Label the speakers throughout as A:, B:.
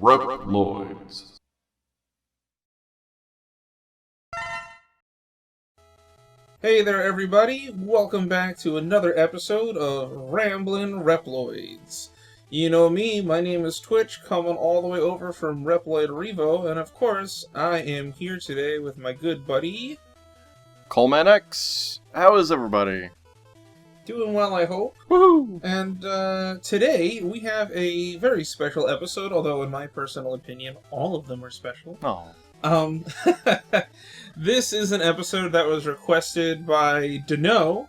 A: Reploids.
B: Hey there, everybody! Welcome back to another episode of Ramblin Reploids. You know me, my name is Twitch, coming all the way over from Reploid Revo, and of course, I am here today with my good buddy...
C: Coleman X, how is everybody?
B: Doing well, I hope.
C: Woohoo!
B: And today, we have a very special episode, although in my personal opinion, all of them are special.
C: Oh.
B: This is an episode that was requested by Dano.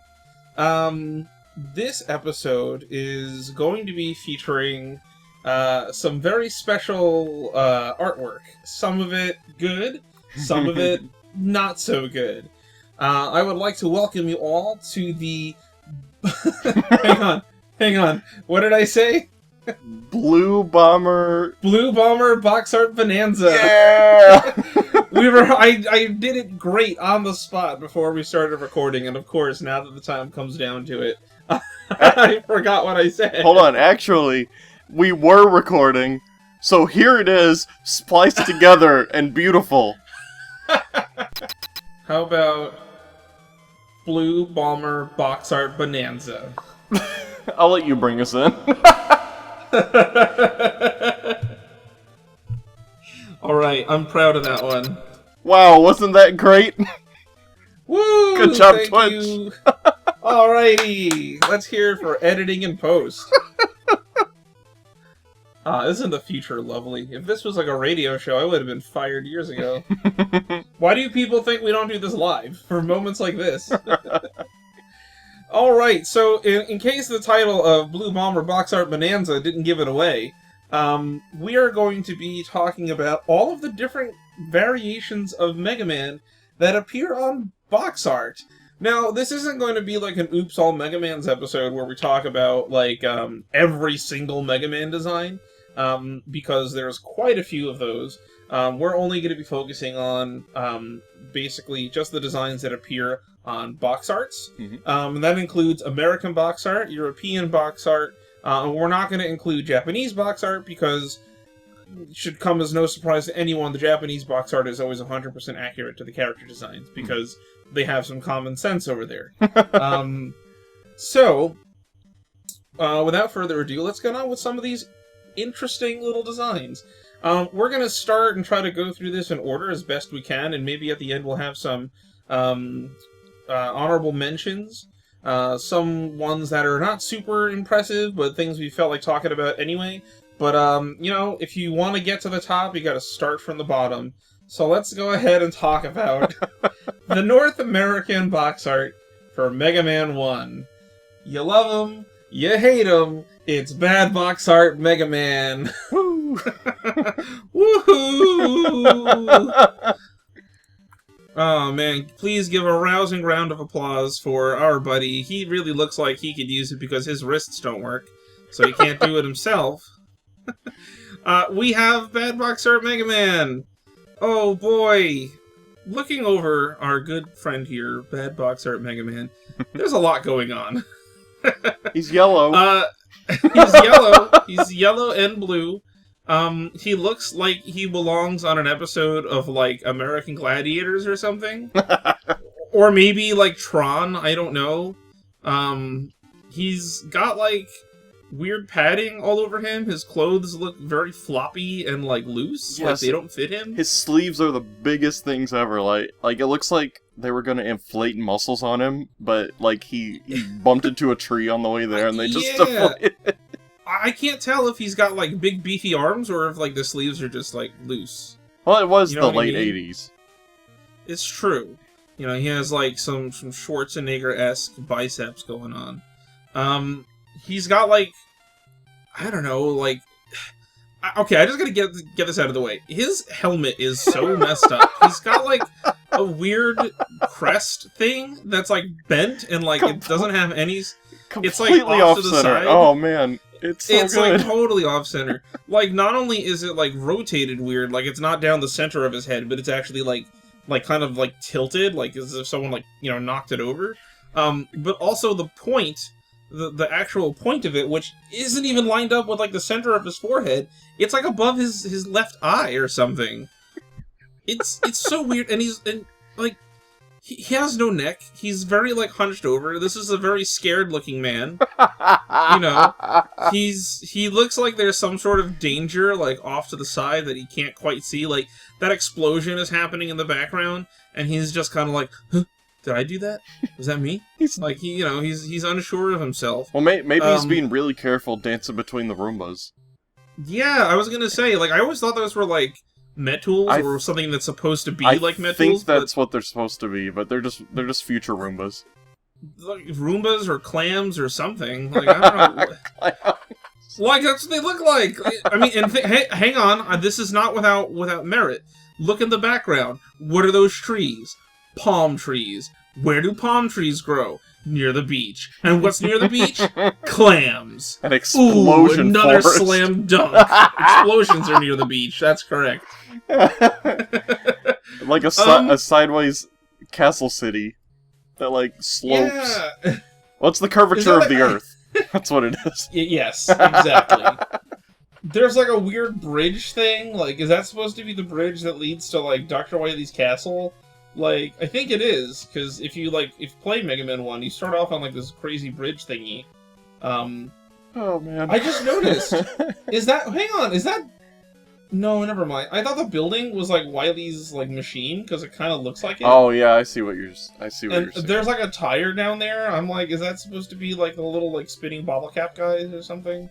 B: This episode is going to be featuring some very special artwork. Some of it good, some of it not so good. I would like to welcome you all to the... Hang on. What did I say?
C: Blue Bomber
B: box art bonanza.
C: Yeah!
B: I did it great on the spot before we started recording, and of course, now that the time comes down to it, I forgot what I said.
C: Hold on, actually, we were recording, so here it is, spliced together and beautiful.
B: How about Blue Bomber box art bonanza?
C: I'll let you bring us in.
B: Alright, I'm proud of that one.
C: Wow, wasn't that great?
B: Woo!
C: Good job,
B: Thank
C: Twitch.
B: you. Alrighty, let's hear it for editing and post. Isn't the future lovely? If this was like a radio show, I would have been fired years ago. Why do people think we don't do this live for moments like this? Alright, so in case the title of Blue Bomber Box Art Bonanza didn't give it away, we are going to be talking about all of the different variations of Mega Man that appear on box art. Now, this isn't going to be like an Oops All Mega Man's episode where we talk about, like, every single Mega Man design, because there's quite a few of those. We're only going to be focusing on, basically, just the designs that appear on box arts.
C: Mm-hmm.
B: That includes American box art, European box art. We're not going to include Japanese box art because it should come as no surprise to anyone the Japanese box art is always 100% accurate to the character designs because they have some common sense over there. So, without further ado, let's get on with some of these interesting little designs. We're going to start and try to go through this in order as best we can, and maybe at the end we'll have some honorable mentions. Some ones that are not super impressive, but things we felt like talking about anyway. But, you know, if you want to get to the top, you gotta start from the bottom. So let's go ahead and talk about the North American box art for Mega Man 1. You love him, you hate him, it's bad box art Mega Man. Woo! Woohoo! Oh man, please give a rousing round of applause for our buddy. He really looks like he could use it because his wrists don't work, so he can't do it himself. We have Bad Box Art Mega Man! Oh boy! Looking over our good friend here, Bad Box Art Mega Man, there's a lot going on.
C: He's yellow.
B: He's yellow. He's yellow and blue. He looks like he belongs on an episode of, like, American Gladiators or something. Or maybe, like, Tron, I don't know. He's got, like, weird padding all over him. His clothes look very floppy and, like, loose.
C: Yes.
B: Like, they don't fit him.
C: His sleeves are the biggest things ever. Like it looks like they were gonna inflate muscles on him, but, like, he bumped into a tree on the way there and they just deflated.
B: I can't tell if he's got, like, big beefy arms or if, like, the sleeves are just, like, loose.
C: Well, it was
B: You know
C: the
B: what I
C: late
B: mean?
C: 80s.
B: It's true. You know, he has, like, some Schwarzenegger-esque biceps going on. He's got, like, I don't know, like... Okay, I just gotta get this out of the way. His helmet is so messed up. He's got, like, a weird crest thing that's, like, bent and, like, it doesn't have any... It's, like,
C: Completely
B: off
C: off
B: to the
C: center.
B: side.
C: Oh man, it's so good.
B: Like, totally off-center. Like, not only is it, like, rotated weird, like, it's not down the center of his head, but it's actually, like, kind of, like, tilted, like, as if someone, like, you know, knocked it over. But also the point the actual point of it, which isn't even lined up with like the center of his forehead. It's like above his left eye or something. It's so weird, and like he has no neck. He's very like hunched over. This is a very scared looking man. You know, he looks like there's some sort of danger like off to the side that he can't quite see. Like that explosion is happening in the background, and he's just kind of like, huh? Did I do that? Was that me? He's like he's unsure of himself.
C: Well, maybe he's being really careful dancing between the Roombas.
B: Yeah, I was gonna say, like, I always thought those were like Met-Tools or something that's supposed to be like Met-Tools.
C: I think that's what they're supposed to be, but they're just future Roombas.
B: Like Roombas or clams or something. Like I don't know. Like that's what they look like. I mean, and hang on, this is not without merit. Look in the background. What are those trees? Palm trees. Where do palm trees grow? Near the beach. And what's near the beach? Clams.
C: An explosion.
B: Ooh, another
C: forest.
B: slam dunk. Explosions are near the beach. That's correct.
C: Like a sideways castle city that like slopes.
B: Yeah.
C: What's the curvature of the Earth? That's what it is.
B: Yes, exactly. There's like a weird bridge thing. Like, is that supposed to be the bridge that leads to like Dr. Wily's castle? Like, I think it is, because if you play Mega Man 1, you start off on like this crazy bridge thingy.
C: Oh man.
B: I just noticed. Hang on, is that... No, never mind. I thought the building was like Wily's like machine, because it kind of looks like it.
C: Oh yeah, I see what you're saying.
B: There's like a tire down there. I'm like, is that supposed to be like the little like spinning bottle cap guys or something?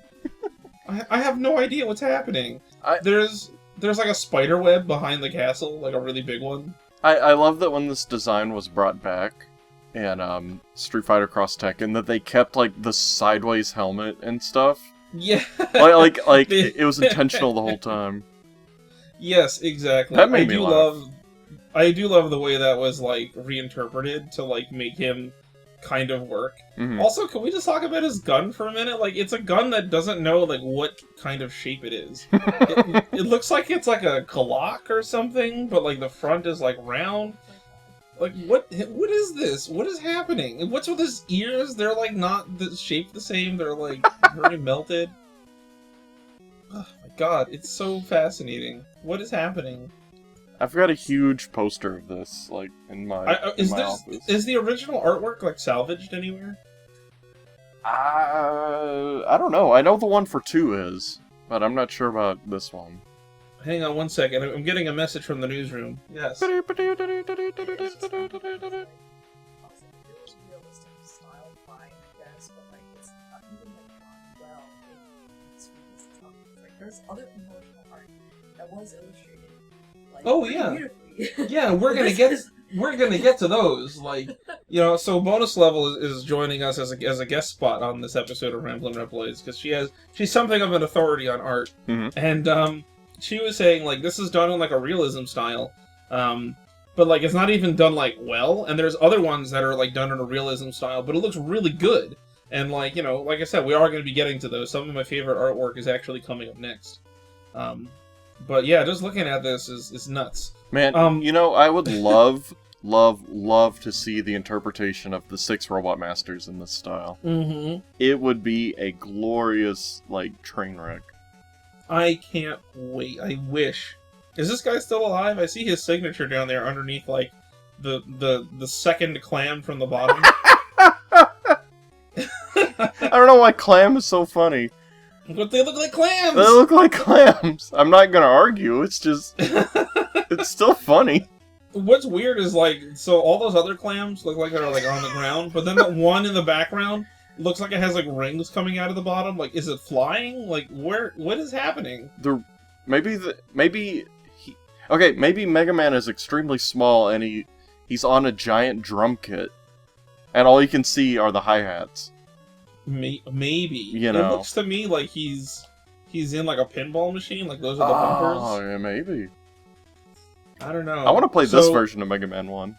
B: I have no idea what's happening. There's like a spider web behind the castle, like a really big one.
C: I love that when this design was brought back in Street Fighter Cross Tekken, that they kept like the sideways helmet and stuff.
B: Yeah,
C: like it was intentional the whole time.
B: Yes, exactly.
C: That made me laugh.
B: I do love the way that was like reinterpreted to like make him kind of work.
C: Mm-hmm.
B: Also, can we just talk about his gun for a minute? Like, it's a gun that doesn't know like what kind of shape it is. It looks like it's like a Glock or something, but like the front is like round. Like, what is this? What is happening? And what's with his ears? They're like not shaped the same. They're like very melted. Oh my god, it's so fascinating. What is happening?
C: I've got a huge poster of this, like, in my office.
B: Is the original artwork, like, salvaged anywhere?
C: I don't know. I know the one for 2 is, but I'm not sure about this one.
B: Hang on one second. I'm getting a message from the newsroom. Yes.
A: There's other promotional art that was illustrated. Like,
B: oh yeah, yeah. We're gonna get to those. Like, you know, so Bonus Level is joining us as a guest spot on this episode of Ramblin Reploids because she's something of an authority on art, and she was saying like this is done in like a realism style, but like it's not even done like well. And there's other ones that are like done in a realism style, but it looks really good. And like, you know, like I said, we are going to be getting to those. Some of my favorite artwork is actually coming up next. But yeah, just looking at this is nuts.
C: Man, you know, I would love to see the interpretation of the 6 Robot Masters in this style. Mm-hmm. It would be a glorious, like, train wreck.
B: I can't wait. I wish. Is this guy still alive? I see his signature down there underneath, like, the second clam from the bottom.
C: I don't know why clam is so funny.
B: But they look like clams!
C: They look like clams! I'm not gonna argue, it's just... it's still funny.
B: What's weird is, like, so all those other clams look like they're, like, on the ground, but then the one in the background looks like it has, like, rings coming out of the bottom. Like, is it flying? Like, what is happening?
C: Maybe Mega Man is extremely small and he's on a giant drum kit. And all you can see are the hi-hats.
B: Maybe.
C: You know.
B: It looks to me like he's in like a pinball machine, like those are the bumpers.
C: Oh, yeah, maybe.
B: I don't know.
C: I want to play this version of Mega Man 1.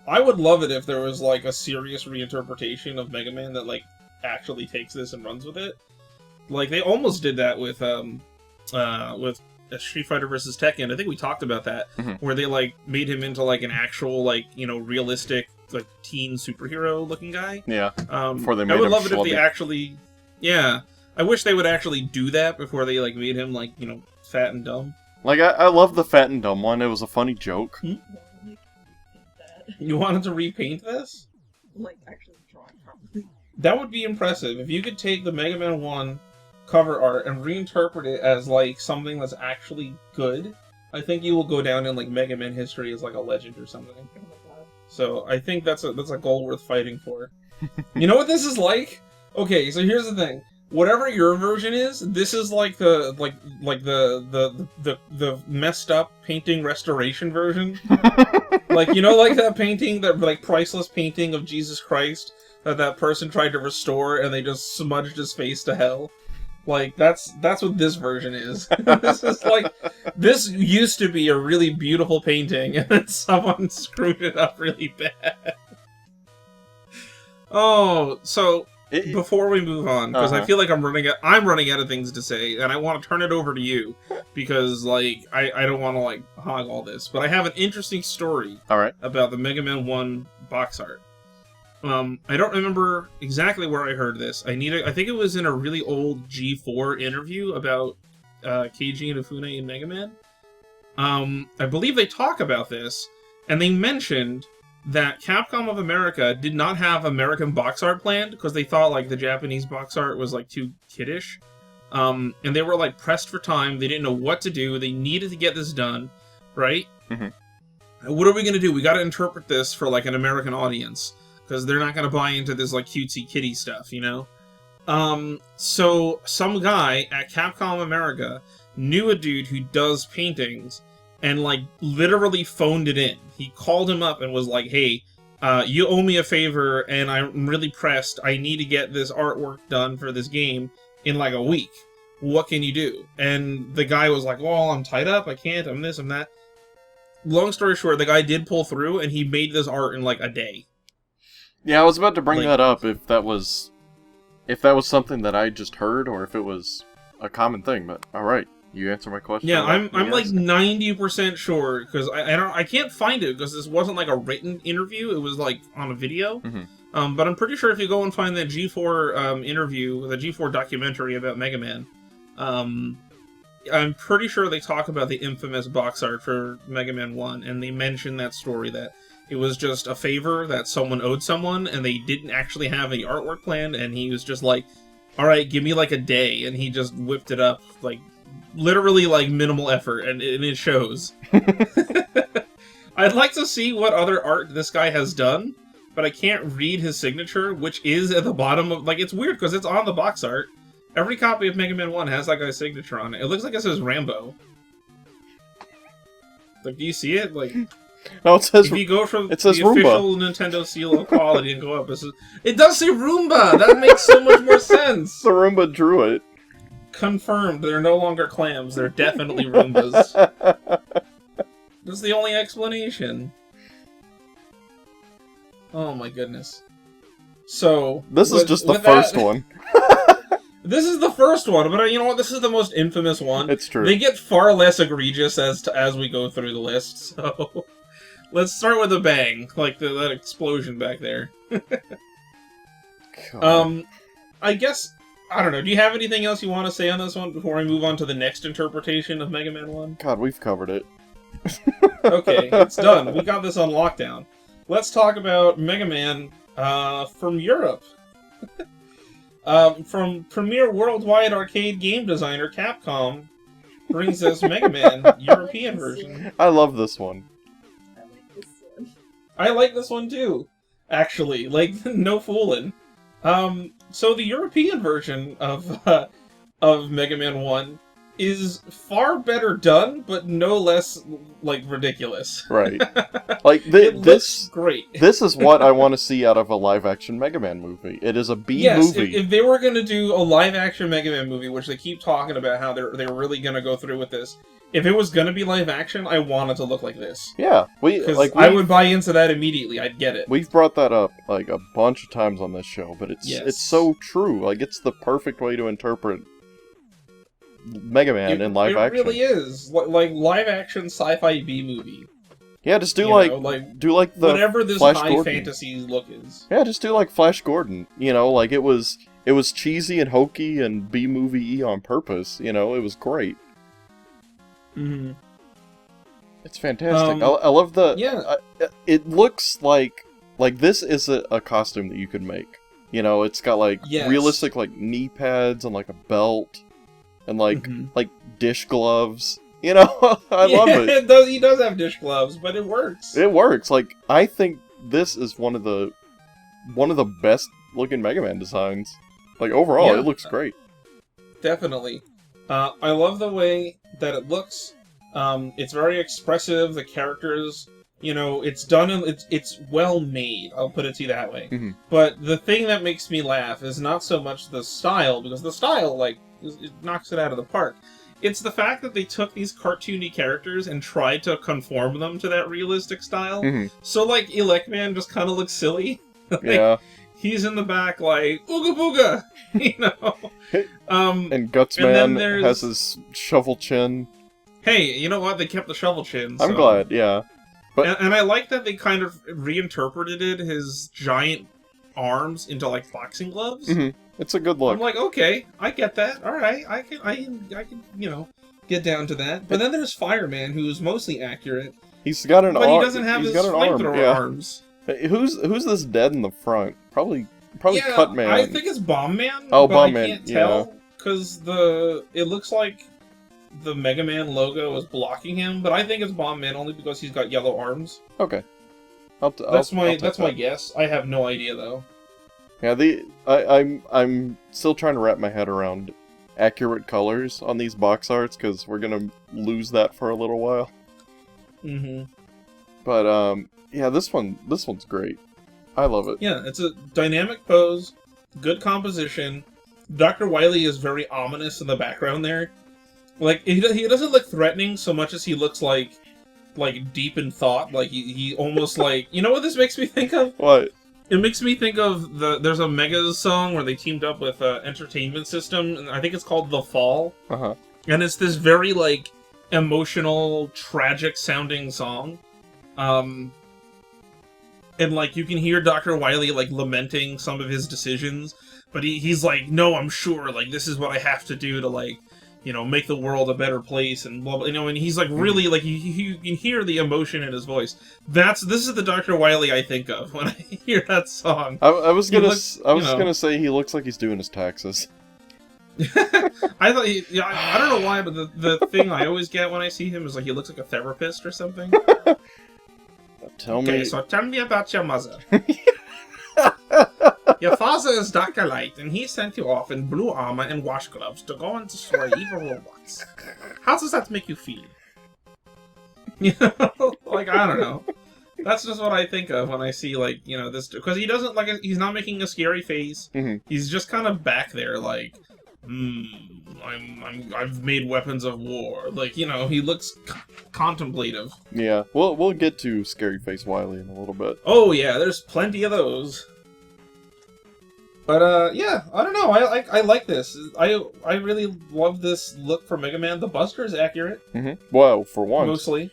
B: I would love it if there was like a serious reinterpretation of Mega Man that like actually takes this and runs with it. Like they almost did that with Street Fighter vs. Tekken. I think we talked about that, where they like made him into like an actual like, you know, realistic like teen superhero looking guy.
C: Yeah. Before they
B: I
C: made
B: would
C: him
B: love it if
C: schlubby.
B: they actually, yeah. I wish they would actually do that before they like made him like fat and dumb.
C: Like I love the fat and dumb one. It was a funny joke.
A: Like, repaint that.
B: You wanted to repaint this?
A: Like, actually draw it properly.
B: That would be impressive if you could take the Mega Man 1 cover art and reinterpret it as like something that's actually good. I think you will go down in like Mega Man history as like a legend or something.
A: Oh my god.
B: So I think that's a goal worth fighting for. You know what this is like? Okay, so here's the thing. Whatever your version is, this is like the messed up painting restoration version. Like like that painting, that like priceless painting of Jesus Christ that person tried to restore and they just smudged his face to hell. Like that's what this version is. This is like this used to be a really beautiful painting and then someone screwed it up really bad. Oh, so before we move on, because I feel like I'm running out of things to say, and I want to turn it over to you because like I don't want to like hog all this, but I have an interesting story.
C: All right.
B: About the Mega Man 1 box art. I don't remember exactly where I heard this. I think it was in a really old G4 interview about Keiji Inafune and Mega Man. I believe they talk about this, and they mentioned that Capcom of America did not have American box art planned because they thought like the Japanese box art was like too kiddish. And they were like pressed for time. They didn't know what to do. They needed to get this done, right? Mm-hmm. What are we gonna do? We got to interpret this for like an American audience. Because they're not going to buy into this, like, cutesy kitty stuff, So, some guy at Capcom America knew a dude who does paintings and, like, literally phoned it in. He called him up and was like, hey, you owe me a favor and I'm really pressed. I need to get this artwork done for this game in, like, a week. What can you do? And the guy was like, well, I'm tied up. I can't. I'm this, I'm that. Long story short, the guy did pull through and he made this art in, like, a day.
C: Yeah, I was about to bring that up if that was something that I just heard or if it was a common thing, but alright, you answer my question.
B: Yeah, I'm like 90% sure, because I can't find it, because this wasn't like a written interview, it was like on a video. Mm-hmm. But I'm pretty sure if you go and find that G4 interview, the G4 documentary about Mega Man, I'm pretty sure they talk about the infamous box art for Mega Man 1, and they mention that story that it was just a favor that someone owed someone, and they didn't actually have any artwork planned, and he was just like, alright, give me like a day, and he just whipped it up, like, literally like minimal effort, and it shows. I'd like to see what other art this guy has done, but I can't read his signature, which is at the bottom of, like, it's weird, because it's on the box art. Every copy of Mega Man 1 has that guy's signature on it. It looks like it says Rambo. Like, do you see it? Like...
C: No, it says.
B: If you go from
C: it says
B: the
C: Roomba.
B: official Nintendo seal of quality and go up, it does say Roomba! That makes so much more sense!
C: The Roomba drew it.
B: Confirmed, they're no longer clams, they're definitely Roombas. That's the only explanation. Oh my goodness. So...
C: This is just the first one.
B: This is the first one, but you know what? This is the most infamous one.
C: It's true.
B: They get far less egregious as we go through the list, so... Let's start with a bang, like that explosion back there. I guess, I don't know, do you have anything else you want to say on this one before I move on to the next interpretation of Mega Man 1?
C: God, we've covered it.
B: Okay, it's done. We got this on lockdown. Let's talk about Mega Man from Europe. From premier worldwide arcade game designer Capcom brings us Mega Man European version.
C: I love this one.
B: I like this one too, actually. Like, no fooling. So the European version of Mega Man 1 is far better done, but no less, like, ridiculous.
C: Right. Like,
B: it looks great.
C: This is what I want to see out of a live-action Mega Man movie. It is a B movie.
B: If they were going to do a live-action Mega Man movie, which they keep talking about how they're really going to go through with this, if it was going to be live-action, I want it to look like this.
C: Yeah.
B: I would buy into that immediately. I'd get it.
C: We've brought that up, like, a bunch of times on this show, but it's so true. Like, it's the perfect way to interpret Mega Man in live action.
B: It really is. Like, live-action sci-fi B-movie.
C: Yeah, just do
B: You
C: like,
B: know, like
C: do like the
B: whatever this
C: Flash
B: high
C: Gordon.
B: fantasy look is.
C: Yeah, just do like Flash Gordon. You know, like it was cheesy and hokey and B-movie-y on purpose. You know, it was great.
B: Mm-hmm.
C: It's fantastic. I love the.
B: Yeah.
C: It looks like this is a costume that you could make. You know, it's got like realistic like knee pads and like a belt and like dish gloves. You know, I love it.
B: He does have dish gloves, but it works.
C: It works. Like I think this is one of the best looking Mega Man designs. Like overall, it looks great.
B: Definitely. I love the way that it looks. It's very expressive. The characters, you know, it's done and it's well made. I'll put it to you that way.
C: Mm-hmm.
B: But the thing that makes me laugh is not so much the style, because the style, like, it knocks it out of the park. It's the fact that they took these cartoony characters and tried to conform them to that realistic style.
C: Mm-hmm.
B: So, like, Electman just kind of looks silly. Like,
C: yeah.
B: He's in the back like, ooga booga! You know?
C: And Gutsman has his shovel chin.
B: Hey, you know what? They kept the shovel chin. So.
C: I'm glad, yeah. But
B: and I like that they kind of reinterpreted his giant arms into, like, boxing gloves.
C: Mm-hmm. It's a good look.
B: I'm like, okay, I get that. All right, I can, you know, get down to that. But then there's Fireman, who's mostly accurate.
C: He's got an arm.
B: But he doesn't have his flamethrower arms.
C: Who's this dead in the front? Probably
B: yeah,
C: Cutman.
B: I think it's Bomb Man.
C: Oh,
B: but
C: Bomb
B: I
C: Man,
B: can't tell because it looks like the Mega Man logo is blocking him, but I think it's Bomb Man only because he's got yellow arms.
C: Okay.
B: That's my guess. I have no idea though.
C: Yeah, I'm still trying to wrap my head around accurate colors on these box arts because we're gonna lose that for a little while.
B: Mm-hmm.
C: But yeah, this one's great. I love it.
B: Yeah, it's a dynamic pose, good composition. Dr. Wily is very ominous in the background there. Like he doesn't look threatening so much as he looks like deep in thought. Like he almost like, you know what this makes me think of?
C: What?
B: It makes me think of there's a Megas song where they teamed up with Entertainment System, and I think it's called The Fall.
C: Uh-huh.
B: And it's this very, like, emotional, tragic-sounding song. And, like, you can hear Dr. Wily, like, lamenting some of his decisions, but he's like, no, I'm sure, like, this is what I have to do to, like, you know, make the world a better place, and blah, blah, you know, and he's, like, really, like, you can hear the emotion in his voice. This is the Dr. Wily I think of when I hear that song.
C: I was gonna say he looks like he's doing his taxes.
B: I thought I don't know why, but the thing I always get when I see him is like he looks like a therapist or something.
C: Tell me
B: about your mother. Your father is Dr. Light, and he sent you off in blue armor and wash gloves to go and destroy evil robots. How does that make you feel? You know, like, I don't know. That's just what I think of when I see, like, you know, this, because he doesn't, like, he's not making a scary face.
C: Mm-hmm.
B: He's just kind of back there, like, I've made weapons of war. Like, you know, he looks contemplative.
C: Yeah, we'll get to Scary Face Wily in a little bit.
B: Oh yeah, there's plenty of those. But yeah, I don't know. I like this. I really love this look for Mega Man. The Buster is accurate.
C: Mm-hmm. Well, for once,
B: mostly.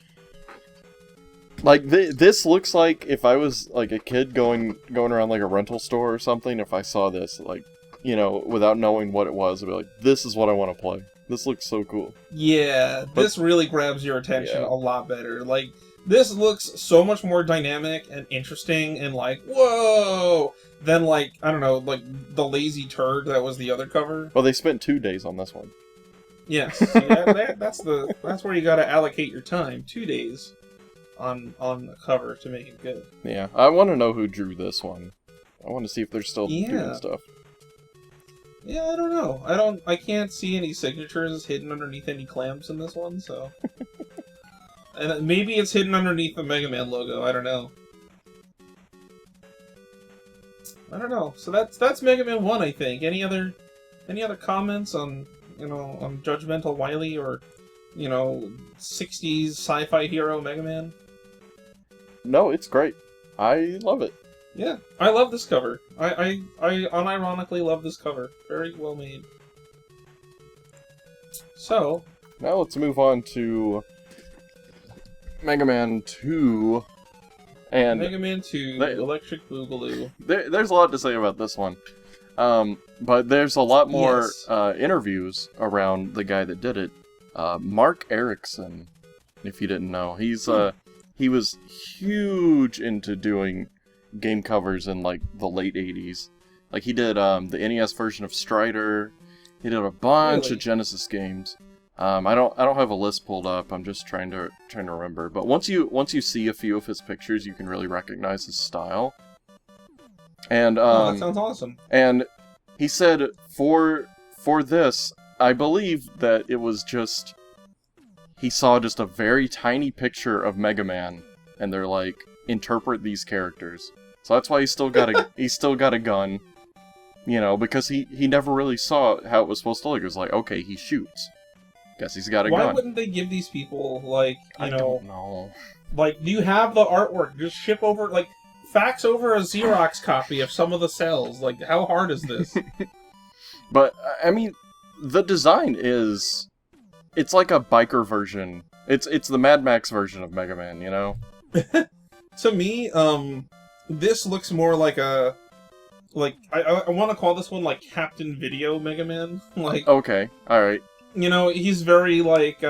C: Like this looks like if I was like a kid going around like a rental store or something. If I saw this, like, you know, without knowing what it was, I'd be like, "This is what I want to play. This looks so cool."
B: Yeah, this really grabs your attention a lot better. Like, this looks so much more dynamic and interesting and like, whoa, than like, I don't know, like the Lazy Turd that was the other cover.
C: Well, they spent 2 days on this one.
B: Yes, that's where you got to allocate your time. 2 days on the cover to make it good.
C: Yeah, I want to know who drew this one. I want to see if they're still doing stuff.
B: Yeah, I don't know. I can't see any signatures hidden underneath any clamps in this one, so. And maybe it's hidden underneath the Mega Man logo. I don't know. So that's Mega Man 1, I think. Any other comments on, you know, on Judgmental Wily or, you know, 60s sci-fi hero Mega Man?
C: No, it's great. I love it.
B: Yeah, I love this cover. I unironically love this cover. Very well made. So,
C: now let's move on to Mega Man 2. And
B: Mega Man 2, Electric Boogaloo.
C: There's a lot to say about this one. But there's a lot more interviews around the guy that did it. Mark Erickson, if you didn't know. He was huge into doing game covers in, like, the late 80s. Like, he did the NES version of Strider. He did a bunch of Genesis games. I don't have a list pulled up. I'm just trying to remember. But once you see a few of his pictures, you can really recognize his style. And
B: that sounds awesome.
C: And he said for this, I believe that it was just he saw just a very tiny picture of Mega Man, and they're like, interpret these characters. So that's why he's still got a gun, you know, because he never really saw how it was supposed to look. It was like, okay, he shoots. Guess he's got a gun.
B: Why wouldn't they give these people, like,
C: I don't know.
B: Like, do you have the artwork? Just ship over, like, fax over a Xerox copy of some of the cells. Like, how hard is this?
C: But, I mean, the design is... It's like a biker version. It's the Mad Max version of Mega Man, you know?
B: To me, this looks more like a... Like, I want to call this one, like, Captain Video Mega Man. Like,
C: okay, alright.
B: You know, he's very, like,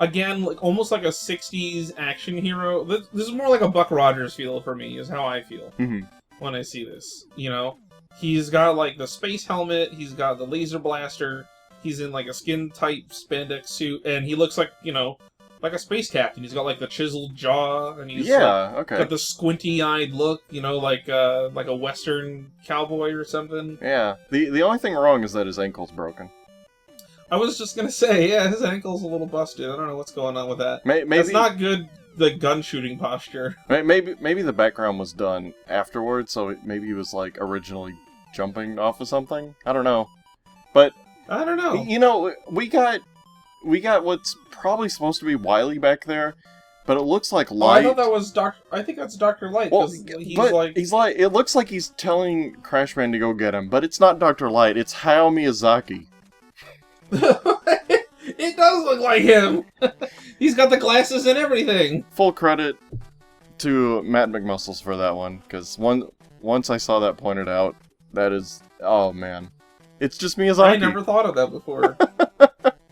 B: again, like, almost like a 60s action hero. This is more like a Buck Rogers feel for me, is how I feel when I see this, you know? He's got, like, the space helmet, he's got the laser blaster, he's in, like, a skin-tight spandex suit, and he looks like, you know, like a space captain. He's got, like, the chiseled jaw, and he's got the squinty-eyed look, you know, like a Western cowboy or something.
C: Yeah. The only thing wrong is that his ankle's broken.
B: I was just gonna say, yeah, his ankle's a little busted. I don't know what's going on with that.
C: Maybe
B: it's not good, the gun shooting posture.
C: Maybe the background was done afterwards, so maybe he was, like, originally jumping off of something. I don't know. But
B: I don't know.
C: You know, we got what's probably supposed to be Wily back there, but it looks like Light.
B: I thought that was I think that's Dr. Light.
C: Well, he's like, it looks like he's telling Crashman to go get him, but it's not Dr. Light. It's Hayao Miyazaki.
B: It does look like him. He's got the glasses and everything.
C: Full credit to Matt McMuscles for that one, because once I saw that pointed out, that is, oh man, it's just Miyazaki.
B: I never thought of that before.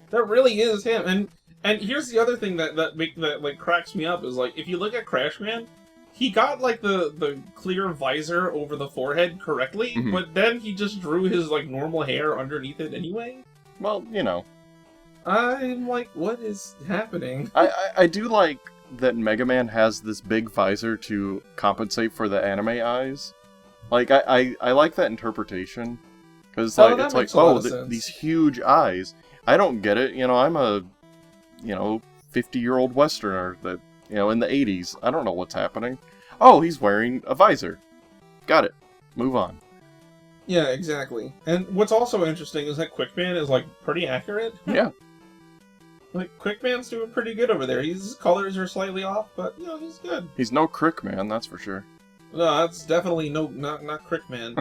B: That really is him. And here's the other thing that like cracks me up is, like, if you look at Crashman, he got, like, the clear visor over the forehead correctly, but then he just drew his, like, normal hair underneath it anyway.
C: Well, you know.
B: I'm like, what is happening?
C: I do like that Mega Man has this big visor to compensate for the anime eyes. Like, I like that interpretation. Because it's like, oh, these huge eyes. I don't get it. You know, I'm a, 50-year-old Westerner that, in the 80s. I don't know what's happening. Oh, he's wearing a visor. Got it. Move on.
B: Yeah, exactly. And what's also interesting is that Quickman is, like, pretty accurate.
C: Yeah.
B: Like, Quickman's doing pretty good over there. His colors are slightly off, but, he's good.
C: He's no Crickman, that's for sure.
B: No, that's definitely not Crickman.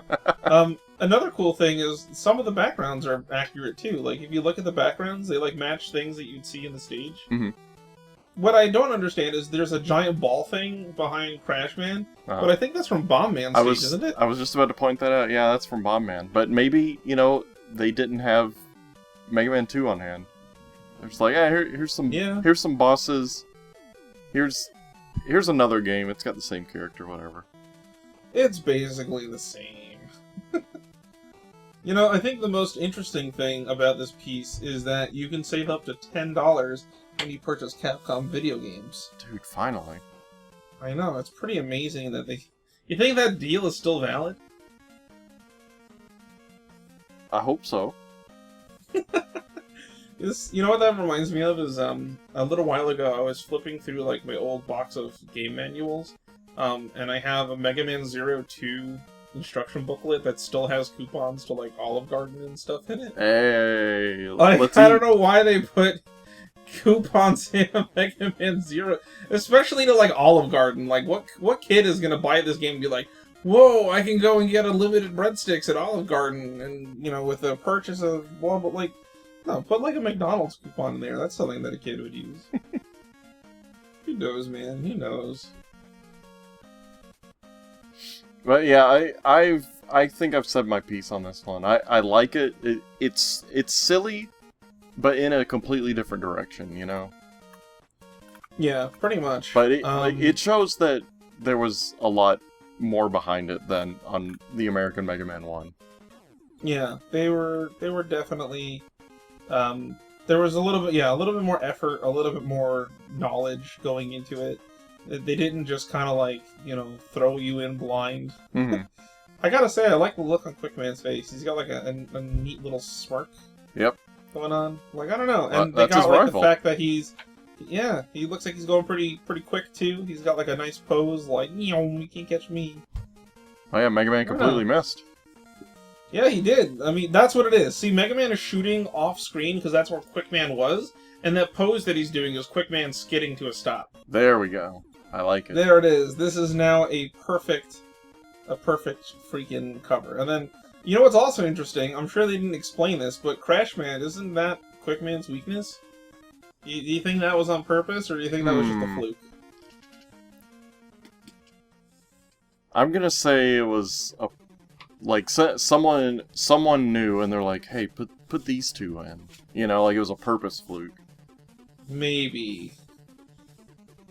B: Another cool thing is some of the backgrounds are accurate, too. Like, if you look at the backgrounds, they, like, match things that you'd see in the stage. What I don't understand is there's a giant ball thing behind Crashman, but I think that's from Bomb Man's stage, isn't it?
C: I was just about to point that out. Yeah, that's from Bomb Man. But maybe, they didn't have Mega Man 2 on hand. They're just like, yeah, here's some bosses. Here's another game. It's got the same character, whatever.
B: It's basically the same. I think the most interesting thing about this piece is that you can save up to $10 when you purchase Capcom video games.
C: Dude, finally.
B: I know, it's pretty amazing that they... You think that deal is still valid?
C: I hope so.
B: You know what that reminds me of is, a little while ago I was flipping through, like, my old box of game manuals, and I have a Mega Man 02 instruction booklet that still has coupons to, like, Olive Garden and stuff in it.
C: Hey,
B: I don't know why they put coupons in a Mega Man 0, especially to, like, Olive Garden. Like, what kid is gonna buy this game and be like, whoa, I can go and get unlimited breadsticks at Olive Garden, and, with a purchase of blah, but, like, no, put, like, a McDonald's coupon in there. That's something that a kid would use. Who knows, man? Who knows?
C: But yeah, I think I've said my piece on this one. I like it. It's silly, but in a completely different direction, you know?
B: Yeah, pretty much.
C: But it shows that there was a lot more behind it than on the American Mega Man 1.
B: Yeah, they were definitely there was a little bit more effort, a little bit more knowledge going into it. They didn't just kind of like, throw you in blind.
C: Mm-hmm.
B: I gotta say, I like the look on Quickman's face. He's got like a neat little smirk.
C: Yep.
B: Going on. Like, I don't know. And
C: that's
B: they got
C: his
B: like
C: rival.
B: the fact that he looks like he's going pretty quick too. He's got like a nice pose, like, you can't catch me.
C: Oh yeah, Mega Man completely missed.
B: Yeah, he did. I mean, that's what it is. See, Mega Man is shooting off screen because that's where Quickman was, and that pose that he's doing is Quickman skidding to a stop.
C: There we go. I like it.
B: There it is. This is now a perfect freaking cover. And then, you know what's also interesting? I'm sure they didn't explain this, but Crash Man, isn't that Quickman's weakness? Do you think that was on purpose, or do you think that was just a fluke?
C: I'm gonna say it was someone knew, and they're like, "Hey, put these two in." You know, like it was a purpose fluke.
B: Maybe.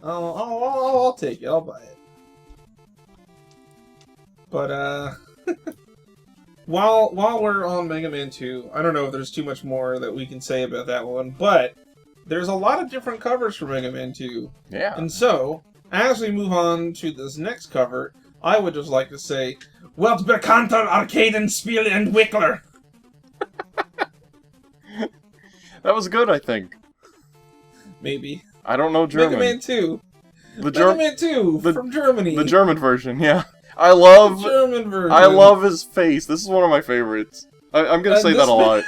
B: I'll take it. I'll buy it. But while we're on Mega Man 2, I don't know if there's too much more that we can say about that one, but there's a lot of different covers for Mega Man 2.
C: Yeah.
B: And so, as we move on to this next cover, I would just like to say, Welt bekannter Arcadenspiel Entwickler!
C: That was good, I think.
B: Maybe.
C: I don't know German.
B: Mega Man 2.
C: Mega
B: Man 2 from Germany.
C: The German version, yeah. I love
B: the German version.
C: I love his face. This is one of my favorites. I'm gonna say that a lot.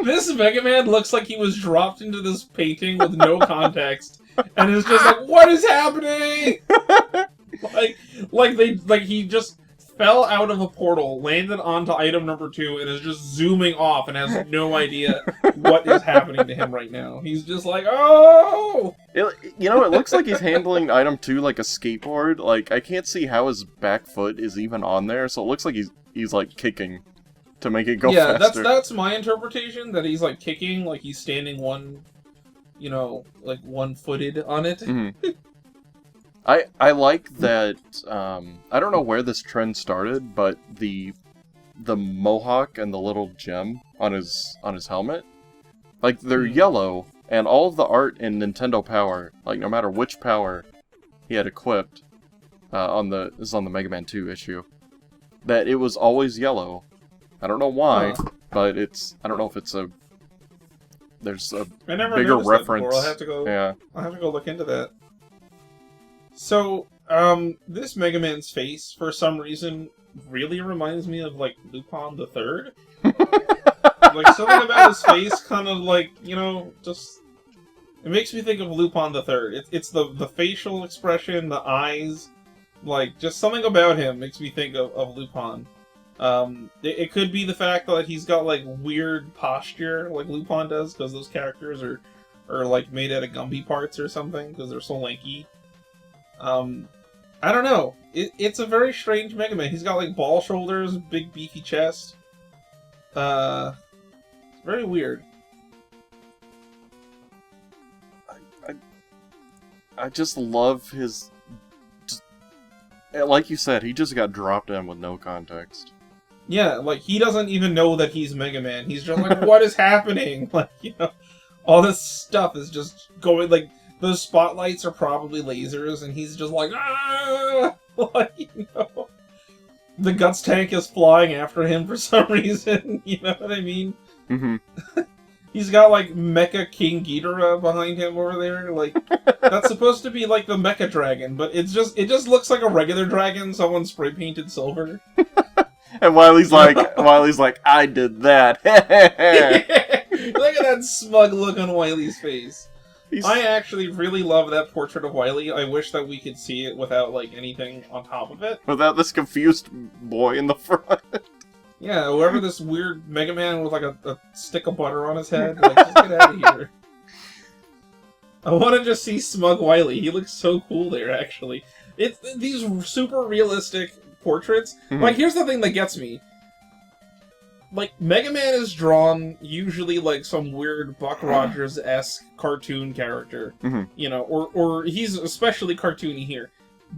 B: This Mega Man looks like he was dropped into this painting with no context, and is just like, what is happening? like he just fell out of a portal, landed onto item number 2, and is just zooming off and has no idea what is happening to him right now. He's just like, oh!
C: It looks like he's handling item 2 like a skateboard. Like, I can't see how his back foot is even on there, so it looks like he's like kicking to make it go faster.
B: Yeah, that's my interpretation, that he's like kicking, like he's standing one-footed on it.
C: Mm-hmm. I like that, I don't know where this trend started, but the mohawk and the little gem on his helmet, like, they're yellow, and all of the art in Nintendo Power, like, no matter which power he had equipped, this is on the Mega Man 2 issue, that it was always yellow. I don't know why, but I don't know if there's a bigger reference.
B: I'll have to go look into that. So, this Mega Man's face, for some reason, really reminds me of, like, Lupin the Third. Like, something about his face kind of, like, just... It makes me think of Lupin the Third. It's the facial expression, the eyes, like, just something about him makes me think of Lupin. It could be the fact that he's got, like, weird posture, like Lupin does, because those characters are, like, made out of Gumby parts or something, because they're so lanky. I don't know. It's a very strange Mega Man. He's got, like, ball shoulders, big beefy chest. Very weird.
C: I just love his... like you said, he just got dropped in with no context.
B: Yeah, like, he doesn't even know that he's Mega Man. He's just like, what is happening? Like, all this stuff is just going, like... Those spotlights are probably lasers, and he's just like, ah! Like, the Guts tank is flying after him for some reason, you know what I mean?
C: Mm-hmm.
B: He's got, like, Mecha King Ghidorah behind him over there, like, that's supposed to be, like, the Mecha Dragon, but it just looks like a regular dragon someone spray-painted silver.
C: And Wily's like, I did that.
B: Look at that smug look on Wily's face. I actually really love that portrait of Wily. I wish that we could see it without, like, anything on top of it.
C: Without this confused boy in the front.
B: Yeah, whoever this weird Mega Man with, like, a stick of butter on his head. Like, just get out of here. I want to just see Smug Wily. He looks so cool there, actually. It's these super realistic portraits. Like, here's the thing that gets me. Like, Mega Man is drawn usually like some weird Buck Rogers-esque cartoon character. You know, or he's especially cartoony here.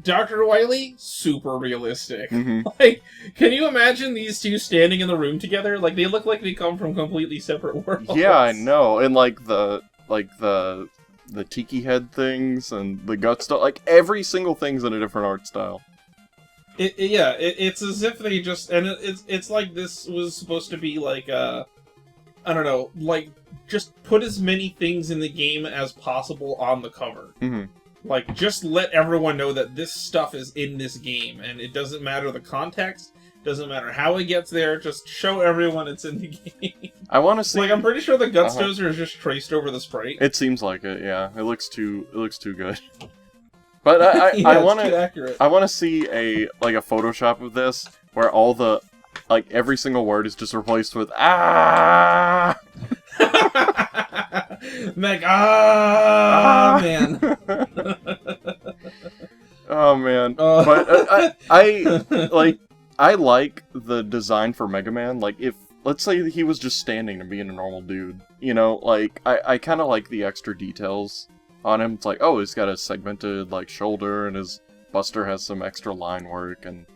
B: Dr. Wily, super realistic. Like, can you imagine these two standing in the room together? Like, they look like they come from completely separate worlds.
C: Yeah, I know. And like the tiki head things and the gut stuff, like every single thing's in a different art style.
B: It's as if they just, and it's like this was supposed to be like I don't know, like just put as many things in the game as possible on the cover. Like, just let everyone know that this stuff is in this game, and it doesn't matter the context, doesn't matter how it gets there, just show everyone it's in the game.
C: I want to see...
B: Like, I'm pretty sure the Gutstozer is just traced over the sprite.
C: It seems like it, yeah. It looks too good. But I want to see a Photoshop of this, where all the, like, every single word is just replaced with, ah!
B: Meg, man.
C: Oh man. But I like the design for Mega Man. Like, if let's say he was just standing and being a normal dude, you know, like I kind of like the extra details on him. It's like, oh, he's got a segmented like shoulder, and his buster has some extra line work and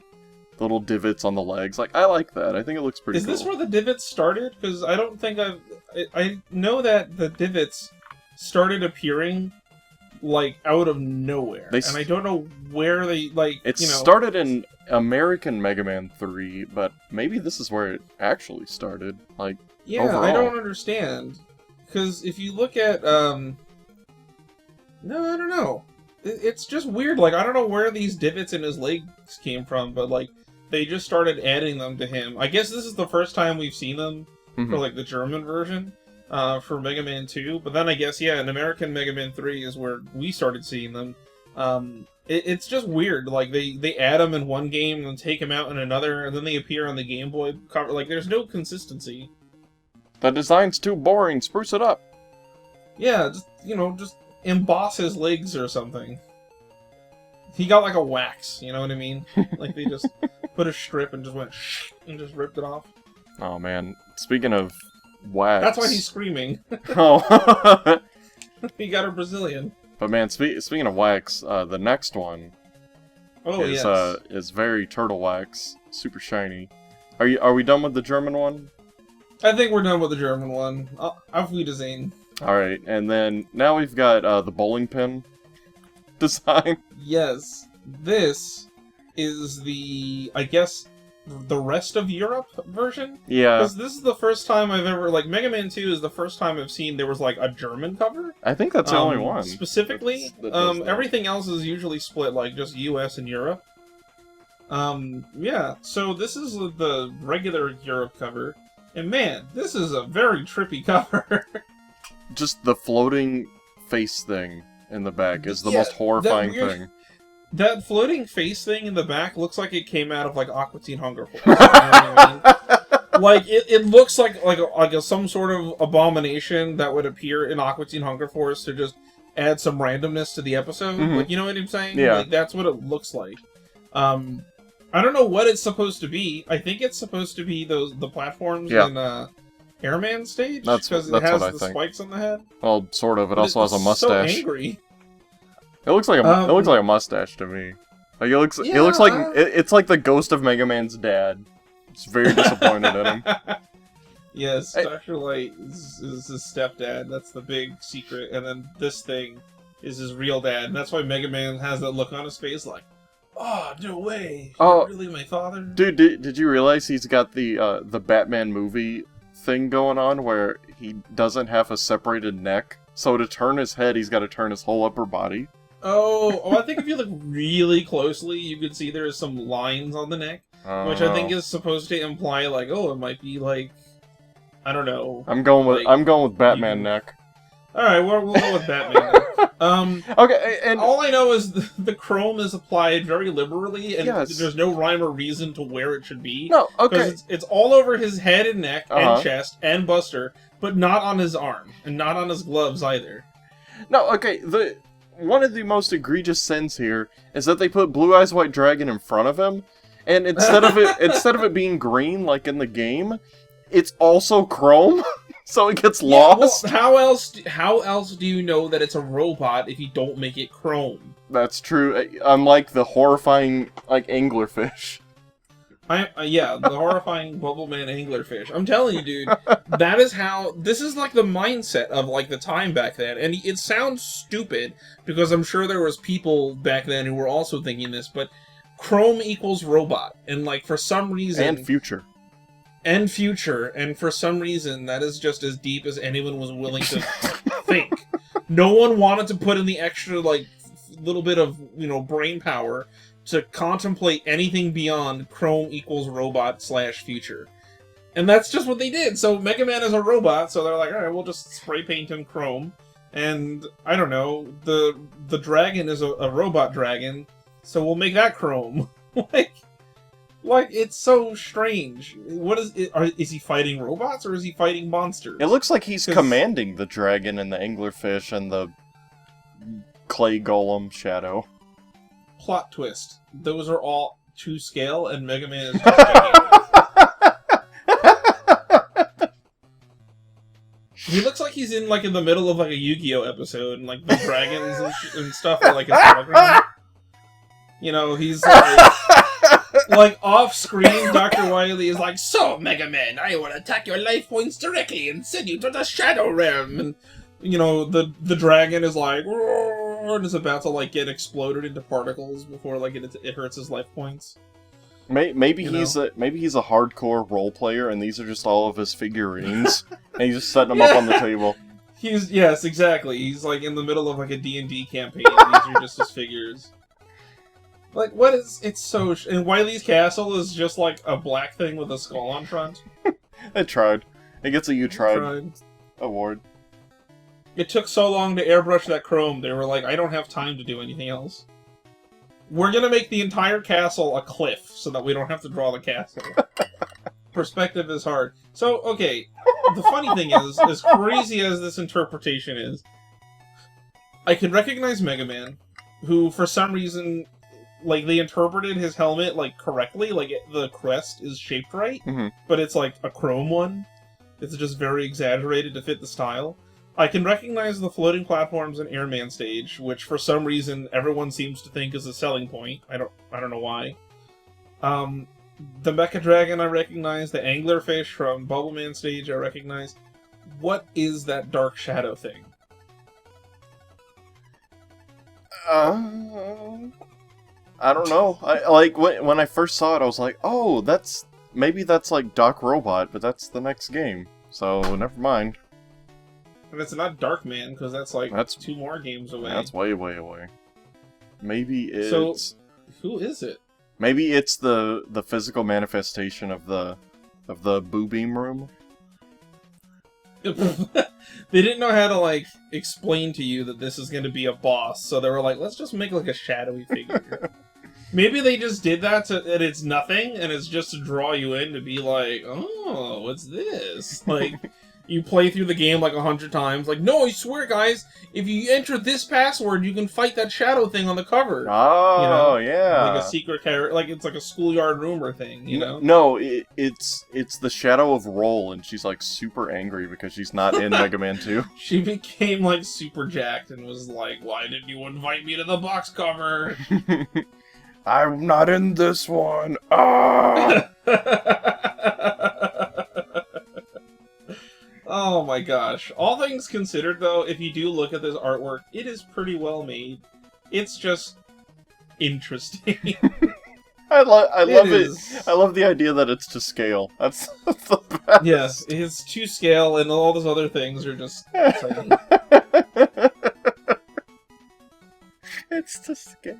C: little divots on the legs. Like, I like that. I think it looks pretty cool.
B: Is this where the divots started? Because I don't think I know that the divots started appearing, like, out of nowhere. And I don't know where they, like,
C: It started in American Mega Man 3, but maybe this is where it actually started, like,
B: yeah,
C: overall.
B: I don't understand. Because if you look at, no, I don't know. It's just weird. Like, I don't know where these divots in his legs came from, but, like, they just started adding them to him. I guess this is the first time we've seen them for, like, the German version for Mega Man 2. But then I guess, yeah, in American Mega Man 3 is where we started seeing them. It's just weird. Like, they add them in one game and then take them out in another, and then they appear on the Game Boy cover. Like, there's no consistency.
C: The design's too boring. Spruce it up.
B: Yeah, just, just emboss his legs or something. He got like a wax, you know what I mean? Like, they just put a strip and just went and just ripped it off.
C: Oh man, speaking of wax...
B: That's why he's screaming.
C: Oh.
B: He got a Brazilian.
C: But man, speaking of wax, the next one is very turtle wax, super shiny. Are we done with the German one?
B: I think we're done with the German one. Auf Wiedersehen.
C: Alright, and then now we've got the bowling pin design.
B: Yes, this is the, I guess, the rest of Europe version?
C: Yeah.
B: Because this is the first time I've ever, like, Mega Man 2 is the first time I've seen there was, like, a German cover.
C: I think that's the only one.
B: Specifically. Everything else is usually split, like, just US and Europe. Yeah, so this is the regular Europe cover. And man, this is a very trippy cover.
C: Just the floating face thing in the back is the most horrifying thing.
B: That floating face thing in the back looks like it came out of, like, Aqua Teen Hunger Force. You know what I mean? Like, it looks like some sort of abomination that would appear in Aqua Teen Hunger Force to just add some randomness to the episode. Like, you know what I'm saying?
C: Yeah.
B: Like, that's what it looks like. I don't know what it's supposed to be. I think it's supposed to be the platforms in Airman stage, because it has the spikes on the head.
C: Well, sort of. It also has a mustache.
B: So angry.
C: It looks like a mustache to me. Like, it looks like it's like the ghost of Mega Man's dad. It's very disappointed in him.
B: Yes, Dr. Light is his stepdad. That's the big secret. And then this thing is his real dad. And that's why Mega Man has that look on his face like, oh, no way. You're really my father?
C: Dude, did you realize he's got the Batman movie thing going on where he doesn't have a separated neck? So to turn his head, he's got to turn his whole upper body.
B: Oh, I think if you look really closely, you could see there's some lines on the neck, which I think is supposed to imply, like, oh, it might be like, I don't know.
C: I'm going with Batman neck.
B: All right, we'll go with Batman neck.
C: Okay, and
B: all I know is the chrome is applied very liberally, and there's no rhyme or reason to where it should be.
C: No, okay.
B: Because it's all over his head and neck and chest and buster, but not on his arm and not on his gloves either.
C: No, okay, one of the most egregious sins here is that they put Blue Eyes White Dragon in front of him, and instead of it being green like in the game, it's also chrome, so it gets lost.
B: Well, how else do you know that it's a robot if you don't make it chrome?
C: That's true. Unlike the horrifying anglerfish.
B: Yeah, the horrifying Bubbleman anglerfish. I'm telling you, dude, this is like the mindset of like the time back then. And it sounds stupid because I'm sure there was people back then who were also thinking this, but chrome equals robot. And like for some reason...
C: And future.
B: And for some reason that is just as deep as anyone was willing to think. No one wanted to put in the extra like little bit of, brain power to contemplate anything beyond chrome equals robot / future. And that's just what they did. So Mega Man is a robot, so they're like, alright, we'll just spray paint him chrome. And, I don't know, the dragon is a robot dragon, so we'll make that chrome. like, it's so strange. What is he fighting robots, or is he fighting monsters?
C: It looks like he's commanding the dragon and the anglerfish and the clay golem shadow.
B: Plot twist. Those are all to scale, and Mega Man is just He looks like he's in the middle of like a Yu-Gi-Oh episode, and like the dragons and stuff are like his background. He's like off screen. Dr. Wily is like, "So Mega Man, I will attack your life points directly and send you to the Shadow Realm." And the dragon is like, and is about to like get exploded into particles before like it hurts his life points.
C: Maybe he's a hardcore role player, and these are just all of his figurines, and he's just setting them up on the table.
B: Yes, exactly. He's like in the middle of like a D&D campaign, and these are just his figures. Like, what is... It's so... And Wily's Castle is just, like, a black thing with a skull on front.
C: I tried. It gets a You Tried award.
B: It took so long to airbrush that chrome, they were like, I don't have time to do anything else. We're gonna make the entire castle a cliff, so that we don't have to draw the castle. Perspective is hard. So, okay, the funny thing is, as crazy as this interpretation is, I can recognize Mega Man, who, for some reason... Like, they interpreted his helmet, like, correctly. Like, the crest is shaped right.
C: Mm-hmm.
B: But it's, like, a chrome one. It's just very exaggerated to fit the style. I can recognize the floating platforms and Airman stage, which, for some reason, everyone seems to think is a selling point. I don't know why. The Mecha Dragon I recognize. The Anglerfish from Bubbleman stage I recognize. What is that Dark Shadow thing?
C: I don't know. When I first saw it, I was like, oh, maybe that's like Doc Robot, but that's the next game. So, never mind.
B: And it's not Darkman, because that's 2 more games away.
C: That's way, way away. Maybe it's...
B: So, who is it?
C: Maybe it's the physical manifestation of the Boo Beam room.
B: They didn't know how to, like, explain to you that this is going to be a boss, so they were like, let's just make, like, a shadowy figure. Maybe they just did that and it's nothing, and it's just to draw you in to be like, oh, what's this? Like, you play through the game like 100 times, like, no, I swear, guys, if you enter this password, you can fight that shadow thing on the cover.
C: Oh, yeah.
B: Like a secret character, like it's like a schoolyard rumor thing, you know?
C: No, it's the shadow of Roll, and she's like super angry because she's not in Mega Man 2.
B: She became like super jacked and was like, why didn't you invite me to the box cover?
C: I'm not in this one. Ah!
B: Oh my gosh. All things considered, though, if you do look at this artwork, it is pretty well made. It's just interesting.
C: I love it. I love the idea that it's to scale. That's the best.
B: Yes, it's to scale, and all those other things are just tiny.
C: It's to scale.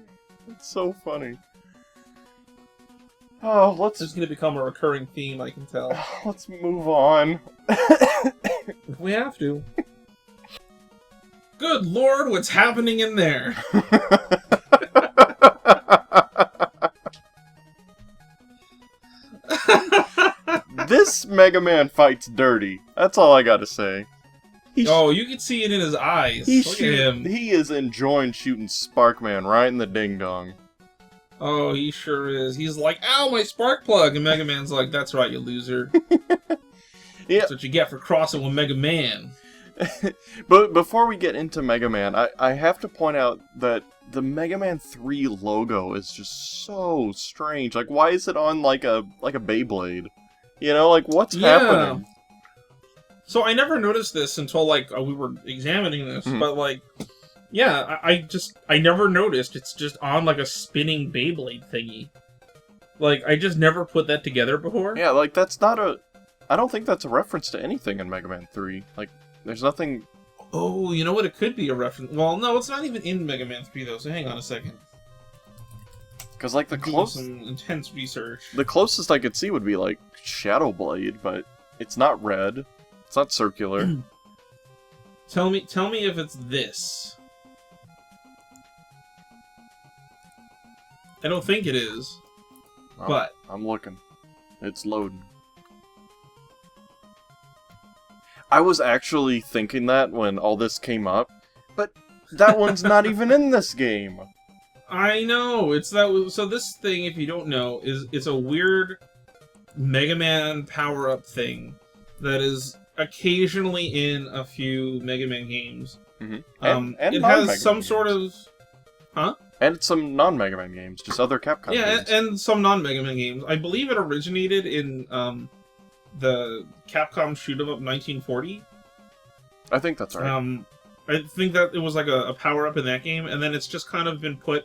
C: It's so funny. Oh,
B: This is going to become a recurring theme, I can tell.
C: Let's move on.
B: We have to. Good lord, what's happening in there?
C: This Mega Man fights dirty. That's all I gotta say.
B: Oh, you can see it in his eyes. Look at him.
C: He is enjoying shooting Sparkman right in the ding-dong.
B: Oh, he sure is. He's like, ow, my spark plug! And Mega Man's like, that's right, you loser.
C: Yeah.
B: That's what you get for crossing with Mega Man.
C: But before we get into Mega Man, I have to point out that the Mega Man 3 logo is just so strange. Like, why is it on like a Beyblade? You know, like, what's happening?
B: So I never noticed this until, like, we were examining this, but, like, yeah, I never noticed. It's just on, like, a spinning Beyblade thingy. Like, I just never put that together before.
C: Yeah, like, that's not a... I don't think that's a reference to anything in Mega Man 3. Like, there's nothing...
B: Oh, you know what? It could be a reference. Well, no, it's not even in Mega Man 3, though, so hang on a second.
C: Because, like,
B: some intense research.
C: The closest I could see would be, like, Shadow Blade, but it's not red. It's not circular.
B: Tell me if it's this. I don't think it is.
C: Oh,
B: but
C: I'm looking. It's loading. I was actually thinking that when all this came up, but that one's not even in this game.
B: I know, it's that. So this thing, if you don't know, it's a weird Mega Man power-up thing that is occasionally in a few Mega Man games.
C: And
B: it has some sort of... Huh?
C: And some non-Mega Man games, just other Capcom games.
B: Yeah, and some non-Mega Man games. I believe it originated in the Capcom shoot-'em-up 1940.
C: I think that's right.
B: I think that it was like a power-up in that game, and then it's just kind of been put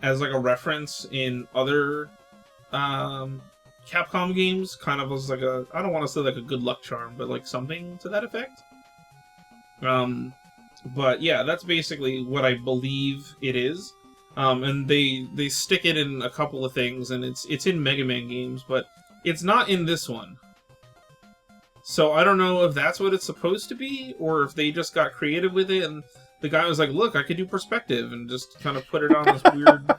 B: as like a reference in other Capcom games, kind of as like a, I don't want to say like a good luck charm, but like something to that effect. But yeah, that's basically what I believe it is. And they stick it in a couple of things, and it's in Mega Man games, but it's not in this one. So I don't know if that's what it's supposed to be, or if they just got creative with it, and the guy was like, look, I could do perspective, and just kind of put it on this weird,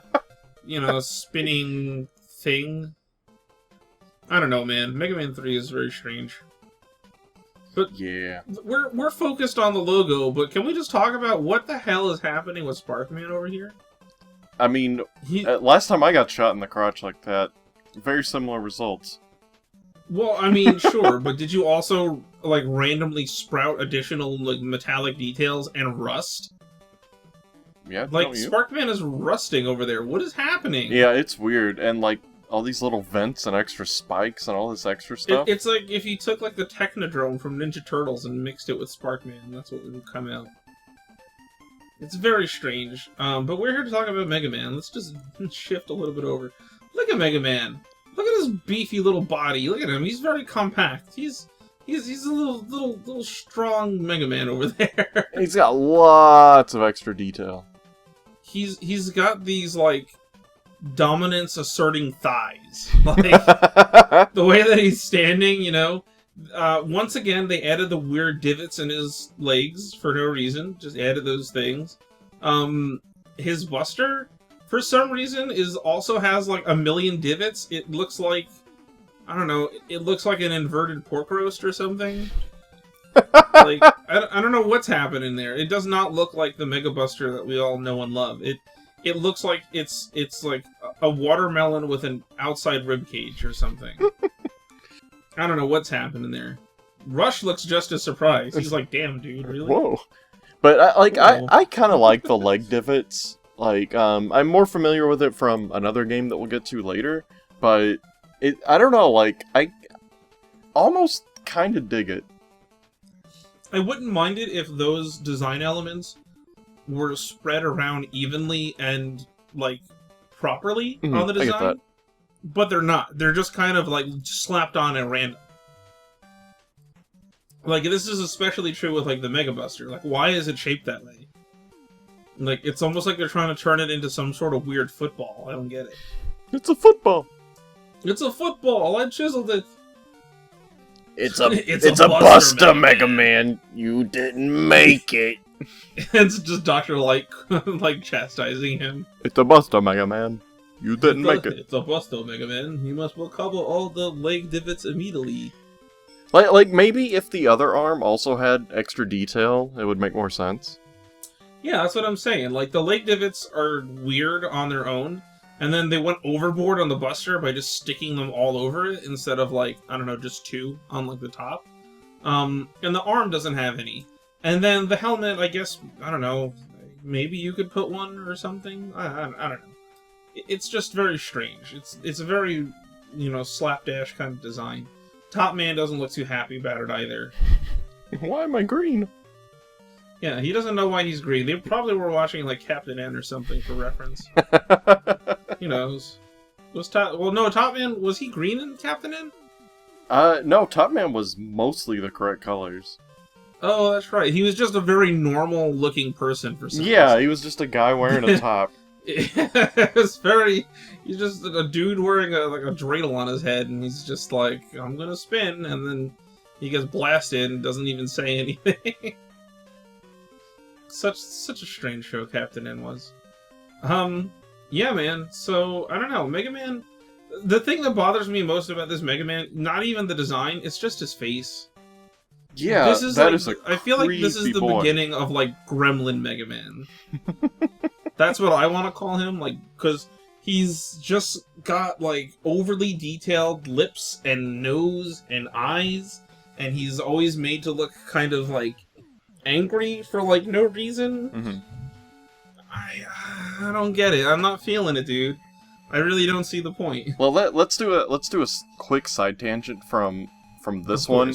B: you know, spinning thing. I don't know, man. Mega Man 3 is very strange. But
C: yeah,
B: we're focused on the logo, but can we just talk about what the hell is happening with Sparkman over here?
C: I mean, last time I got shot in the crotch like that, very similar results.
B: Well, I mean, sure, but did you also, like, randomly sprout additional, like, metallic details and rust?
C: Yeah,
B: like, Sparkman is rusting over there. What is happening?
C: Yeah, it's weird, and, like, all these little vents and extra spikes and all this extra stuff.
B: It's like if you took, like, the Technodrome from Ninja Turtles and mixed it with Sparkman. That's what would come out. It's very strange. But we're here to talk about Mega Man. Let's just shift a little bit over. Look at Mega Man. Look at his beefy little body. Look at him. He's very compact. He's a little strong Mega Man over there.
C: He's got lots of extra detail.
B: He's got these, like, dominance asserting thighs. Like, the way that he's standing, you know. Once again, they added the weird divots in his legs for no reason. Just added those things. His Buster, for some reason, also has like a million divots. It looks like, I don't know, it looks like an inverted pork roast or something. Like, I don't know what's happening there. It does not look like the Mega Buster that we all know and love. It looks like it's like a watermelon with an outside rib cage or something. I don't know what's happening there. Rush looks just as surprised. He's like, damn, dude, really?
C: Whoa. But, I kind of like the leg divots. Like, I'm more familiar with it from another game that we'll get to later. But, I don't know, like, I almost kind of dig it.
B: I wouldn't mind it if those design elements were spread around evenly and, like, properly on the design.
C: I get that.
B: But they're not. They're just kind of, like, slapped on at random. Like, this is especially true with, like, the Mega Buster. Like, why is it shaped that way? Like, it's almost like they're trying to turn it into some sort of weird football. I don't get it.
C: It's a football.
B: It's a football. I chiseled it.
C: It's a Buster, Mega Man. You didn't make it.
B: It's just Dr. Light, like, chastising him.
C: It's a Buster, Mega Man. You didn't make it.
B: It's a Buster, Mega Man. You must recover all the leg divots immediately.
C: Like maybe if the other arm also had extra detail, it would make more sense.
B: Yeah, that's what I'm saying. Like, the leg divots are weird on their own, and then they went overboard on the Buster by just sticking them all over it instead of, like, I don't know, just 2 on, like, the top. And the arm doesn't have any. And then the helmet, I guess, I don't know, maybe you could put one or something? I don't know. It's just very strange. It's a very, you know, slapdash kind of design. Top Man doesn't look too happy about it either.
C: Why am I green?
B: Yeah, he doesn't know why he's green. They probably were watching, like, Captain N or something for reference. Who knows? Top Man, was he green in Captain N?
C: No, Top Man was mostly the correct colors.
B: Oh, that's right. He was just a very normal-looking person for some
C: Yeah,
B: reason.
C: he was just a guy wearing a top.
B: It's very... He's just a dude wearing a dreidel on his head, and he's just like, I'm gonna spin, and then he gets blasted and doesn't even say anything. Such a strange show Captain N was. Yeah, man. So, I don't know. Mega Man... The thing that bothers me most about this Mega Man, not even the design, it's just his face.
C: Yeah,
B: this is I feel like this is the
C: boy.
B: beginning of, like, Gremlin Mega Man. That's what I want to call him, like, because he's just got, like, overly detailed lips and nose and eyes, and he's always made to look kind of, like, angry for, like, no reason.
C: Mm-hmm.
B: I don't get it. I'm not feeling it, dude. I really don't see the point.
C: Well, let's do a quick side tangent from this one,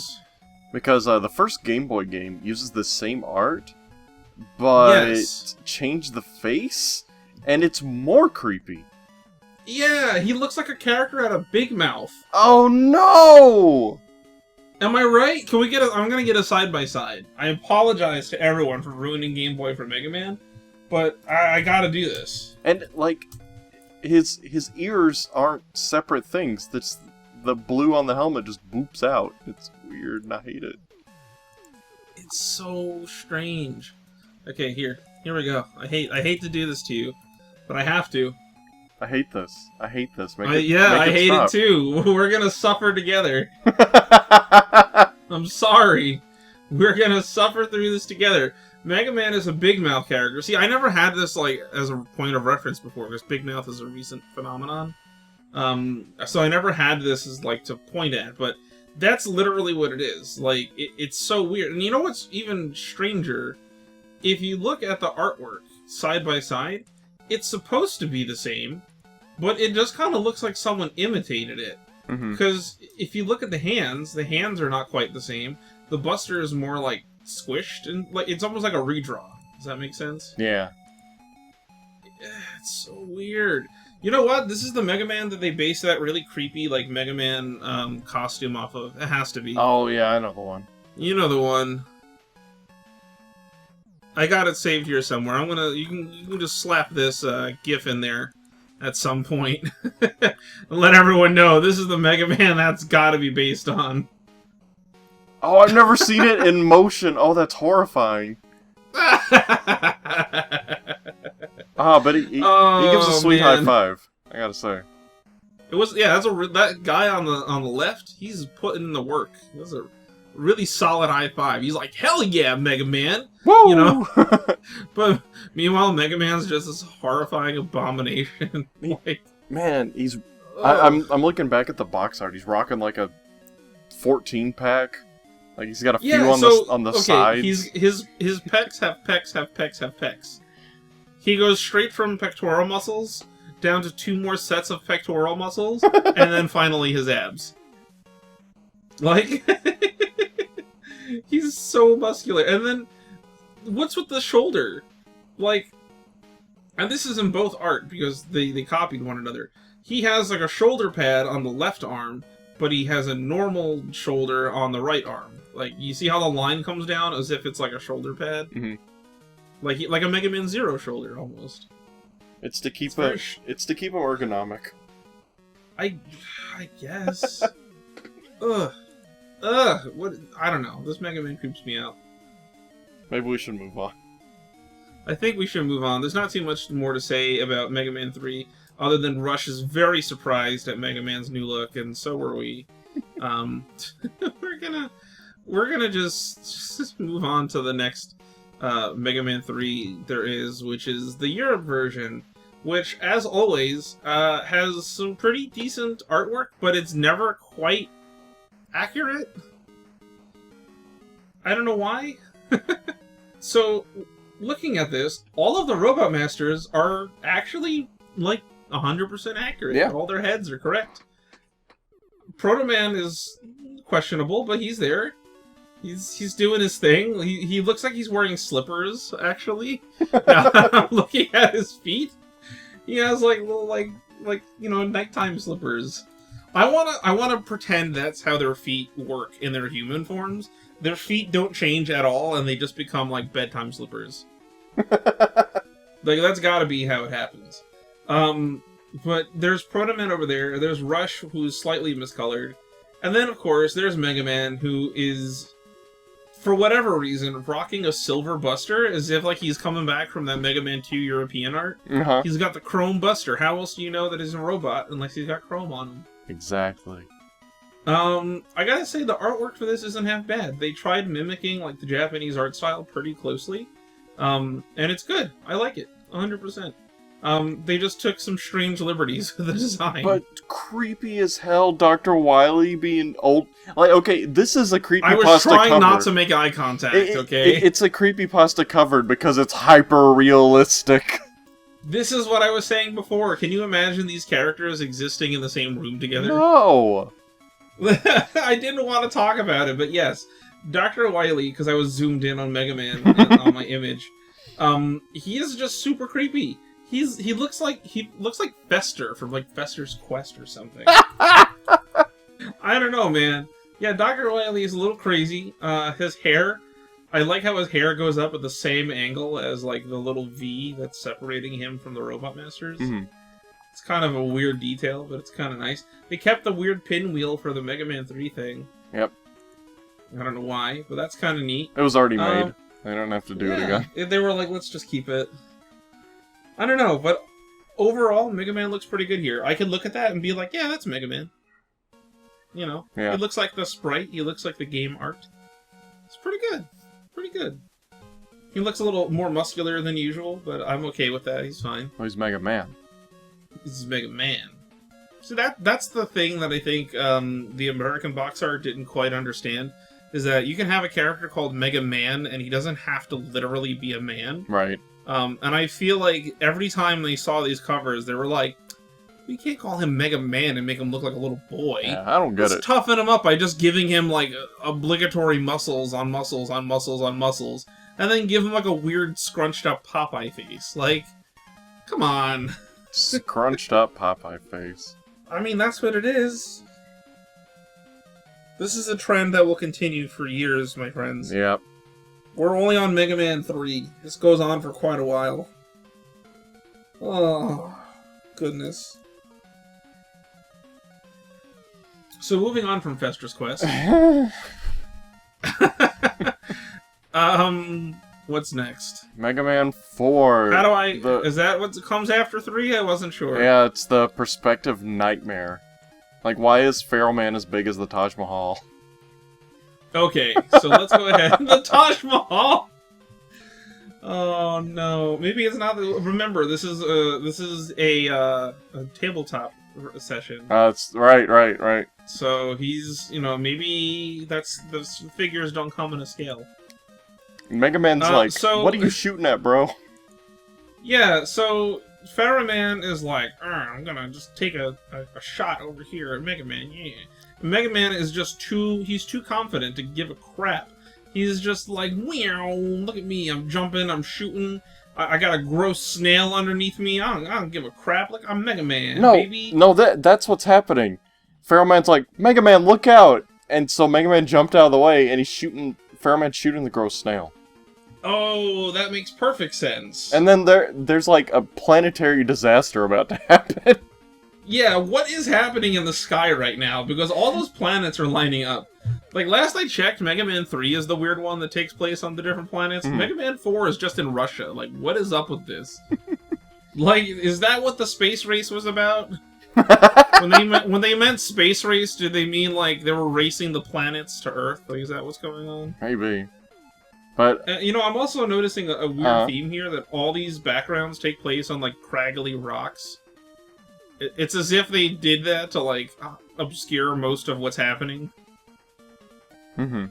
C: because the first Game Boy game uses the same art, but changed the face, and it's more creepy.
B: Yeah, he looks like a character out of Big Mouth.
C: Oh no!
B: Am I right? Can we get I'm gonna get a side-by-side. I apologize to everyone for ruining Game Boy for Mega Man, but I gotta do this.
C: And, like, his ears aren't separate things. That's the blue on the helmet just boops out. It's weird, and I hate it.
B: It's so strange. Okay, here we go. I hate to do this to you, but I have to.
C: I hate this. I hate this.
B: I hate it too. We're gonna suffer together. I'm sorry. We're gonna suffer through this together. Mega Man is a Big Mouth character. See, I never had this, like, as a point of reference before, because Big Mouth is a recent phenomenon. So I never had this as, like, to point at, but that's literally what it is. Like, it's so weird. And you know what's even stranger? If you look at the artwork side by side, it's supposed to be the same, but it just kind of looks like someone imitated it. Because if you look at the hands are not quite the same. The Buster is more, like, squished, and, like, it's almost like a redraw. Does that make sense?
C: Yeah.
B: It's so weird. You know what? This is the Mega Man that they based that really creepy, like, Mega Man costume off of. It has to be.
C: Oh, yeah, I know the one.
B: You know the one. I got it saved here somewhere. You can just slap this GIF in there at some point. And let everyone know this is the Mega Man that's gotta be based on.
C: Oh, I've never seen it in motion. Oh, that's horrifying. But he gives a sweet high five. I gotta say.
B: It was that guy on the left. He's putting in the work. It was a really solid high five. He's like, hell yeah, Mega Man.
C: Woo!
B: You know. But meanwhile, Mega Man's just this horrifying abomination. Like,
C: man, he's. I'm looking back at the box art. He's rocking like a 14-pack. Like, he's got a few on the sides. His
B: pecs have pecs. He goes straight from pectoral muscles down to 2 more sets of pectoral muscles, and then finally his abs. Like, he's so muscular. And then, what's with the shoulder? Like, and this is in both art, because they copied one another. He has, like, a shoulder pad on the left arm, but he has a normal shoulder on the right arm. Like, you see how the line comes down as if it's like a shoulder pad?
C: Mm-hmm.
B: Like a Mega Man Zero shoulder, almost.
C: It's to keep him ergonomic.
B: I guess. Ugh. What? I don't know. This Mega Man creeps me out.
C: Maybe we should move on.
B: I think we should move on. There's not too much more to say about Mega Man 3, other than Rush is very surprised at Mega Man's new look, and so were we. We're gonna just move on to the next Mega Man 3 there is, which is the Europe version, which, as always, has some pretty decent artwork, but it's never quite accurate. I don't know why. So, looking at this, all of the Robot Masters are actually, like, 100% accurate.
C: Yeah.
B: All their heads are correct. Proto Man is questionable, but he's there. He's doing his thing. He looks like he's wearing slippers, actually. Now I'm looking at his feet. He has like little like nighttime slippers. I wanna pretend that's how their feet work in their human forms. Their feet don't change at all, and they just become like bedtime slippers. Like that's gotta be how it happens. But there's Proto Man over there. There's Rush, who's slightly miscolored, and then of course there's Mega Man, who is, for whatever reason, rocking a silver Buster as if like he's coming back from that Mega Man 2 European art.
C: Uh-huh.
B: He's got the chrome Buster. How else do you know that he's a robot unless he's got chrome on him?
C: Exactly.
B: I gotta say the artwork for this isn't half bad. They tried mimicking like the Japanese art style pretty closely, and it's good. I like it 100%. They just took some strange liberties with the design.
C: But creepy as hell, Dr. Wily being old. Like, okay, this is a creepypasta cover.
B: I was trying not to make eye contact, okay?
C: It's a creepypasta covered because it's hyper-realistic.
B: This is what I was saying before. Can you imagine these characters existing in the same room together?
C: No!
B: I didn't want to talk about it, but yes. Dr. Wily, because I was zoomed in on Mega Man and on my image, he is just super creepy. He looks like Fester from like Fester's Quest or something. I don't know, man. Yeah, Dr. Wily is a little crazy. His hair, I like how his hair goes up at the same angle as like the little V that's separating him from the Robot Masters.
C: Mm-hmm.
B: It's kind of a weird detail, but it's kind of nice. They kept the weird pinwheel for the Mega Man 3 thing.
C: Yep.
B: I don't know why, but that's kind of neat.
C: It was already made. They don't have to do it again.
B: They were like, let's just keep it. I don't know, but overall, Mega Man looks pretty good here. I could look at that and be like, yeah, that's Mega Man. You know,
C: yeah.
B: He looks like the sprite. He looks like the game art. It's pretty good. Pretty good. He looks a little more muscular than usual, but I'm okay with that. He's fine.
C: Oh, he's Mega Man.
B: This is Mega Man. So that's the thing that I think the American box art didn't quite understand, is that you can have a character called Mega Man, and he doesn't have to literally be a man.
C: Right.
B: And I feel like every time they saw these covers, they were like, we can't call him Mega Man and make him look like a little boy.
C: Yeah, I don't get it.
B: Let's toughen him up by just giving him, like, obligatory muscles on muscles on muscles on muscles, and then give him, like, a weird scrunched up Popeye face. Like, come on.
C: Scrunched up Popeye face.
B: I mean, that's what it is. This is a trend that will continue for years, my friends.
C: Yep.
B: We're only on Mega Man 3. This goes on for quite a while. Oh, goodness. So moving on from Fester's Quest. What's next?
C: Mega Man 4.
B: How do I... Is that what comes after 3? I wasn't sure.
C: Yeah, it's the perspective nightmare. Like, why is Pharaoh Man as big as the Taj Mahal?
B: Okay, so let's go ahead. The Taj Mahal! Oh no. Maybe it's not the... Remember, this is a tabletop session.
C: It's right.
B: So he's, maybe that's... The figures don't come in a scale.
C: Mega Man's like, what are you shooting at, bro?
B: Yeah, so Pharaoh Man is like, I'm gonna just take a shot over here at Mega Man, yeah. And Mega Man is just he's too confident to give a crap. He's just like, wow, look at me, I'm jumping, I'm shooting, I got a gross snail underneath me, I don't give a crap, like, I'm Mega Man, baby.
C: No, that's what's happening. Pharaoh Man's like, Mega Man, look out! And so Mega Man jumped out of the way, and he's shooting, Pharaoh Man's shooting the gross snail.
B: Oh, that makes perfect sense.
C: And then there's like a planetary disaster about to happen.
B: Yeah, what is happening in the sky right now? Because all those planets are lining up. Like, last I checked, Mega Man 3 is the weird one that takes place on the different planets. Mm-hmm. Mega Man 4 is just in Russia. Like, what is up with this? Like, is that what the space race was about? When they meant space race, did they mean like they were racing the planets to Earth? Like, is that what's going on?
C: Maybe. But
B: you know, I'm also noticing a weird theme here that all these backgrounds take place on like craggly rocks. It's as if they did that to like obscure most of what's happening.
C: Mm-hmm.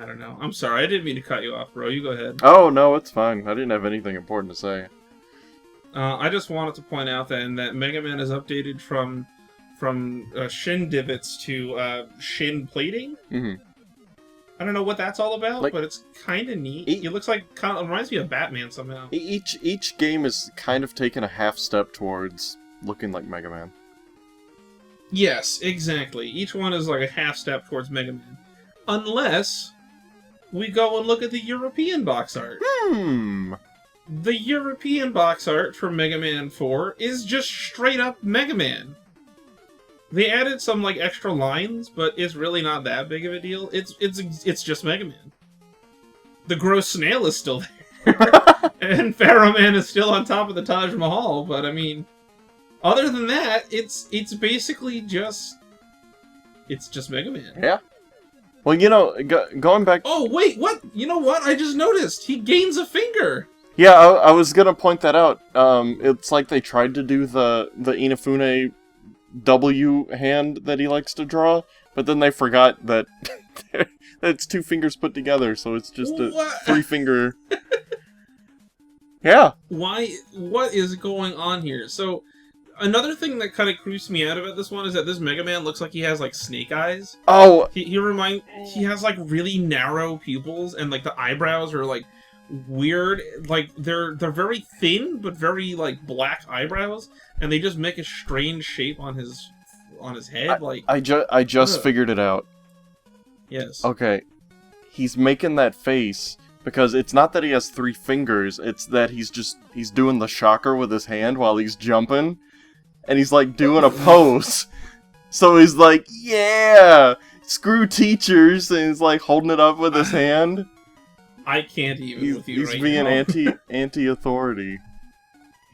B: I don't know. I'm sorry, I didn't mean to cut you off, bro. You go ahead.
C: Oh no, it's fine. I didn't have anything important to say.
B: I just wanted to point out then that Mega Man is updated from shin divots to shin plating.
C: Mm-hmm.
B: I don't know what that's all about,
C: like,
B: but it's kind of neat. It looks like it reminds me of Batman somehow.
C: Each game is kind of taken a half step towards looking like Mega Man.
B: Yes, exactly. Each one is like a half step towards Mega Man. Unless we go and look at the European box art. The European box art for Mega Man 4 is just straight up Mega Man. They added some like extra lines, but it's really not that big of a deal. It's just Mega Man. The gross snail is still there, and Pharaoh Man is still on top of the Taj Mahal. But I mean, other than that, it's basically just Mega Man.
C: Yeah. Well, you know, going back.
B: Oh wait, what? You know what? I just noticed he gains a finger.
C: Yeah, I was gonna point that out. It's like they tried to do the Inafune W hand that he likes to draw, but then they forgot that it's two fingers put together, so it's just a three-finger. Yeah.
B: Why? What is going on here? So, another thing that kind of creeps me out about this one is that this Mega Man looks like he has like snake eyes.
C: Oh.
B: He has like really narrow pupils, and like the eyebrows are like weird. Like they're very thin but very like black eyebrows, and they just make a strange shape on his head.
C: I just figured it out.
B: Yes.
C: Okay. He's making that face because it's not that he has three fingers, it's that he's doing the shocker with his hand while he's jumping, and he's like doing a pose. So he's like, yeah, screw teachers, and he's like holding it up with his hand.
B: I can't even with you right
C: now. He's being
B: anti-authority.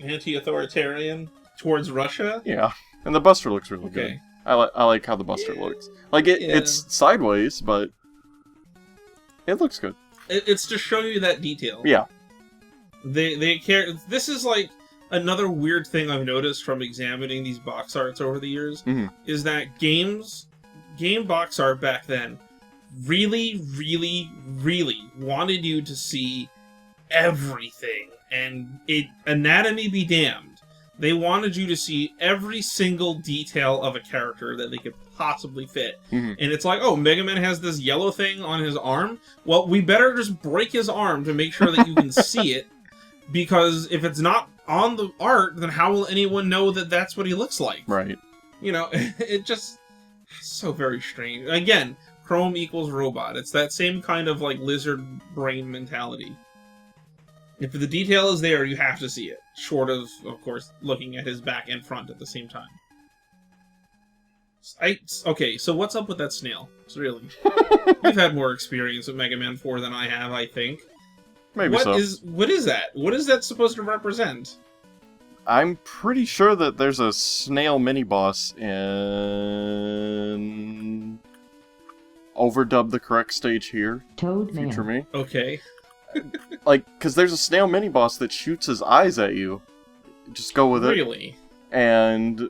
B: Anti-authoritarian towards Russia?
C: Yeah. And the Buster looks really good. I like how the Buster looks. Like, it's sideways, but it looks good.
B: It's to show you that detail.
C: Yeah.
B: They care. This is like another weird thing I've noticed from examining these box arts over the years, is that game box art back then really, really, really wanted you to see everything, and anatomy be damned. They wanted you to see every single detail of a character that they could possibly fit. And it's like, oh, Mega Man has this yellow thing on his arm. Well, we better just break his arm to make sure that you can see it, because if it's not on the art, then how will anyone know that that's what he looks like?
C: Right.
B: You know, it just so very strange. Again, Chrome equals robot. It's that same kind of like lizard brain mentality. If the detail is there, you have to see it. Short of course, looking at his back and front at the same time. Okay, so what's up with that snail? It's really... You've had more experience with Mega Man 4 than I have, I think.
C: Maybe
B: what
C: so.
B: What is that? What is that supposed to represent?
C: I'm pretty sure that there's a snail mini-boss in... Overdub the correct stage here.
D: Toad
C: Future
D: Man.
C: me.
B: Okay.
C: Like, because there's a snail mini-boss that shoots his eyes at you. Just go with it.
B: Really?
C: And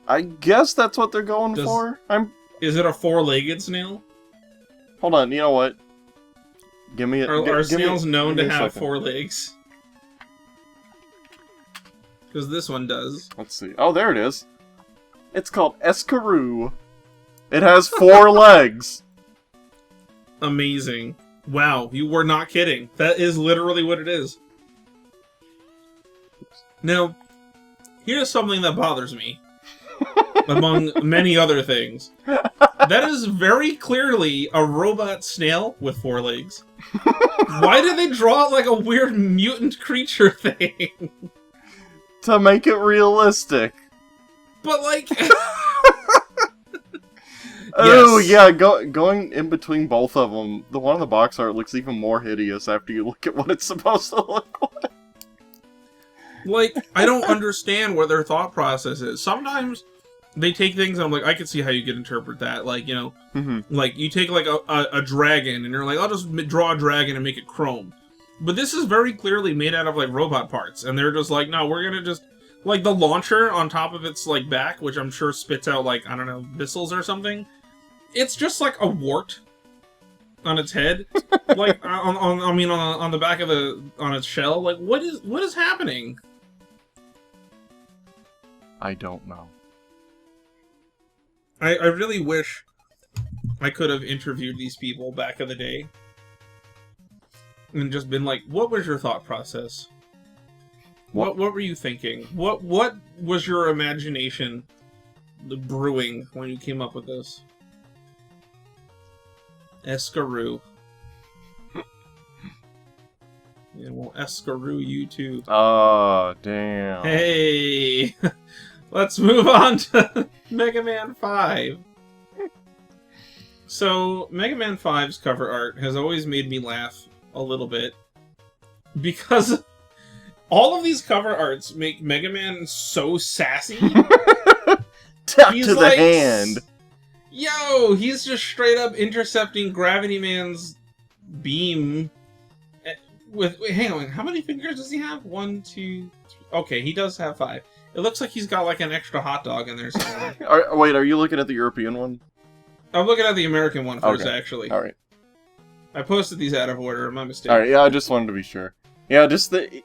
C: I guess that's what they're going for.
B: Is it a four-legged snail?
C: Hold on, you know what? Give me a...
B: Are snails known to have 4 legs? Because this one does.
C: Let's see. Oh, there it is. It's called Escaroo. It has 4 legs.
B: Amazing. Wow, you were not kidding. That is literally what it is. Now, here's something that bothers me. Among many other things. That is very clearly a robot snail with 4 legs. Why did they draw it like a weird mutant creature thing?
C: To make it realistic.
B: But like...
C: Oh, yeah, going in between both of them, the one in the box art looks even more hideous after you look at what it's supposed to look like.
B: Like, I don't understand what their thought process is. Sometimes they take things and I'm like, I can see how you could interpret that. Like, you know, like you take like a dragon and you're like, I'll just draw a dragon and make it chrome. But this is very clearly made out of like robot parts. And they're just like, no, we're going to just, like the launcher on top of its like back, which I'm sure spits out like, I don't know, missiles or something. It's just like a wart on its head, like on the back of on its shell. Like, what is happening?
C: I don't know.
B: I really wish I could have interviewed these people back in the day and just been like, what was your thought process? What were you thinking? What was your imagination brewing when you came up with this? Eskaroo. Yeah, we'll Eskaroo you too.
C: Oh, damn.
B: Hey! Let's move on to Mega Man 5. So, Mega Man 5's cover art has always made me laugh a little bit. Because all of these cover arts make Mega Man so sassy.
C: Tap to the hand.
B: Yo, he's just straight up intercepting Gravity Man's beam with... Wait, hang on, how many fingers does he have? 1, 2, 3... Okay, he does have 5. It looks like he's got like an extra hot dog in there somewhere.
C: Wait, are you looking at the European one?
B: I'm looking at the American one first, actually.
C: Alright.
B: I posted these out of order, my mistake.
C: Alright, yeah, I just wanted to be sure. Yeah, just the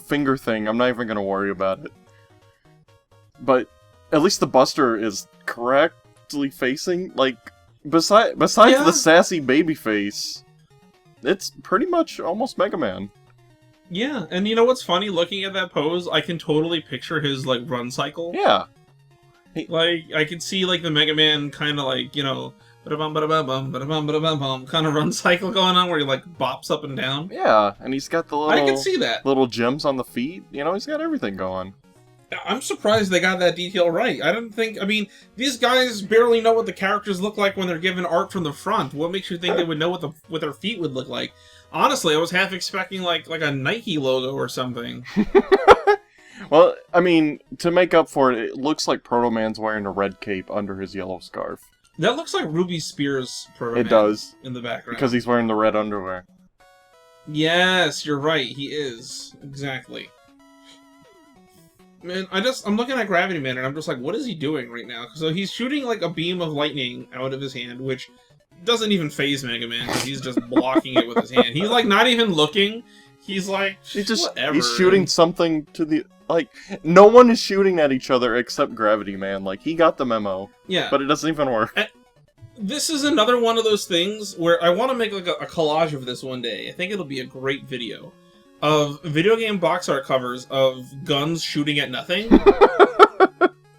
C: finger thing, I'm not even gonna worry about it. But at least the Buster is correctly facing, like, besides the sassy baby face, it's pretty much almost Mega Man.
B: Yeah, and you know what's funny? Looking at that pose, I can totally picture his, like, run cycle.
C: Yeah.
B: Like, I can see, like, the Mega Man kind of, like, you know, ba-da-bum, ba-da-bum, ba-da-bum, ba-da-bum, kind of run cycle going on where he, like, bops up and down.
C: Yeah, and he's got the little...
B: I can see that.
C: Little gems on the feet. You know, he's got everything going.
B: I'm surprised they got that detail right. I don't think... I mean, these guys barely know what the characters look like when they're given art from the front. What makes you think they would know what their feet would look like? Honestly, I was half expecting, like a Nike logo or something.
C: Well, I mean, to make up for it, it looks like Proto Man's wearing a red cape under his yellow scarf.
B: That looks like Ruby Spears' Proto Man.
C: It does.
B: In the background.
C: Because he's wearing the red underwear.
B: Yes, you're right. He is. Exactly. Man, I'm looking at Gravity Man and I'm just like, what is he doing right now? So he's shooting like a beam of lightning out of his hand, which doesn't even phase Mega Man because he's just blocking it with his hand. He's like not even looking. He's like, whatever.
C: He's shooting something to the... Like, no one is shooting at each other except Gravity Man. Like, he got the memo. Yeah. But it doesn't even work.
B: This is another one of those things where I want to make like a collage of this one day. I think it'll be a great video. Of video game box art covers of guns shooting at nothing.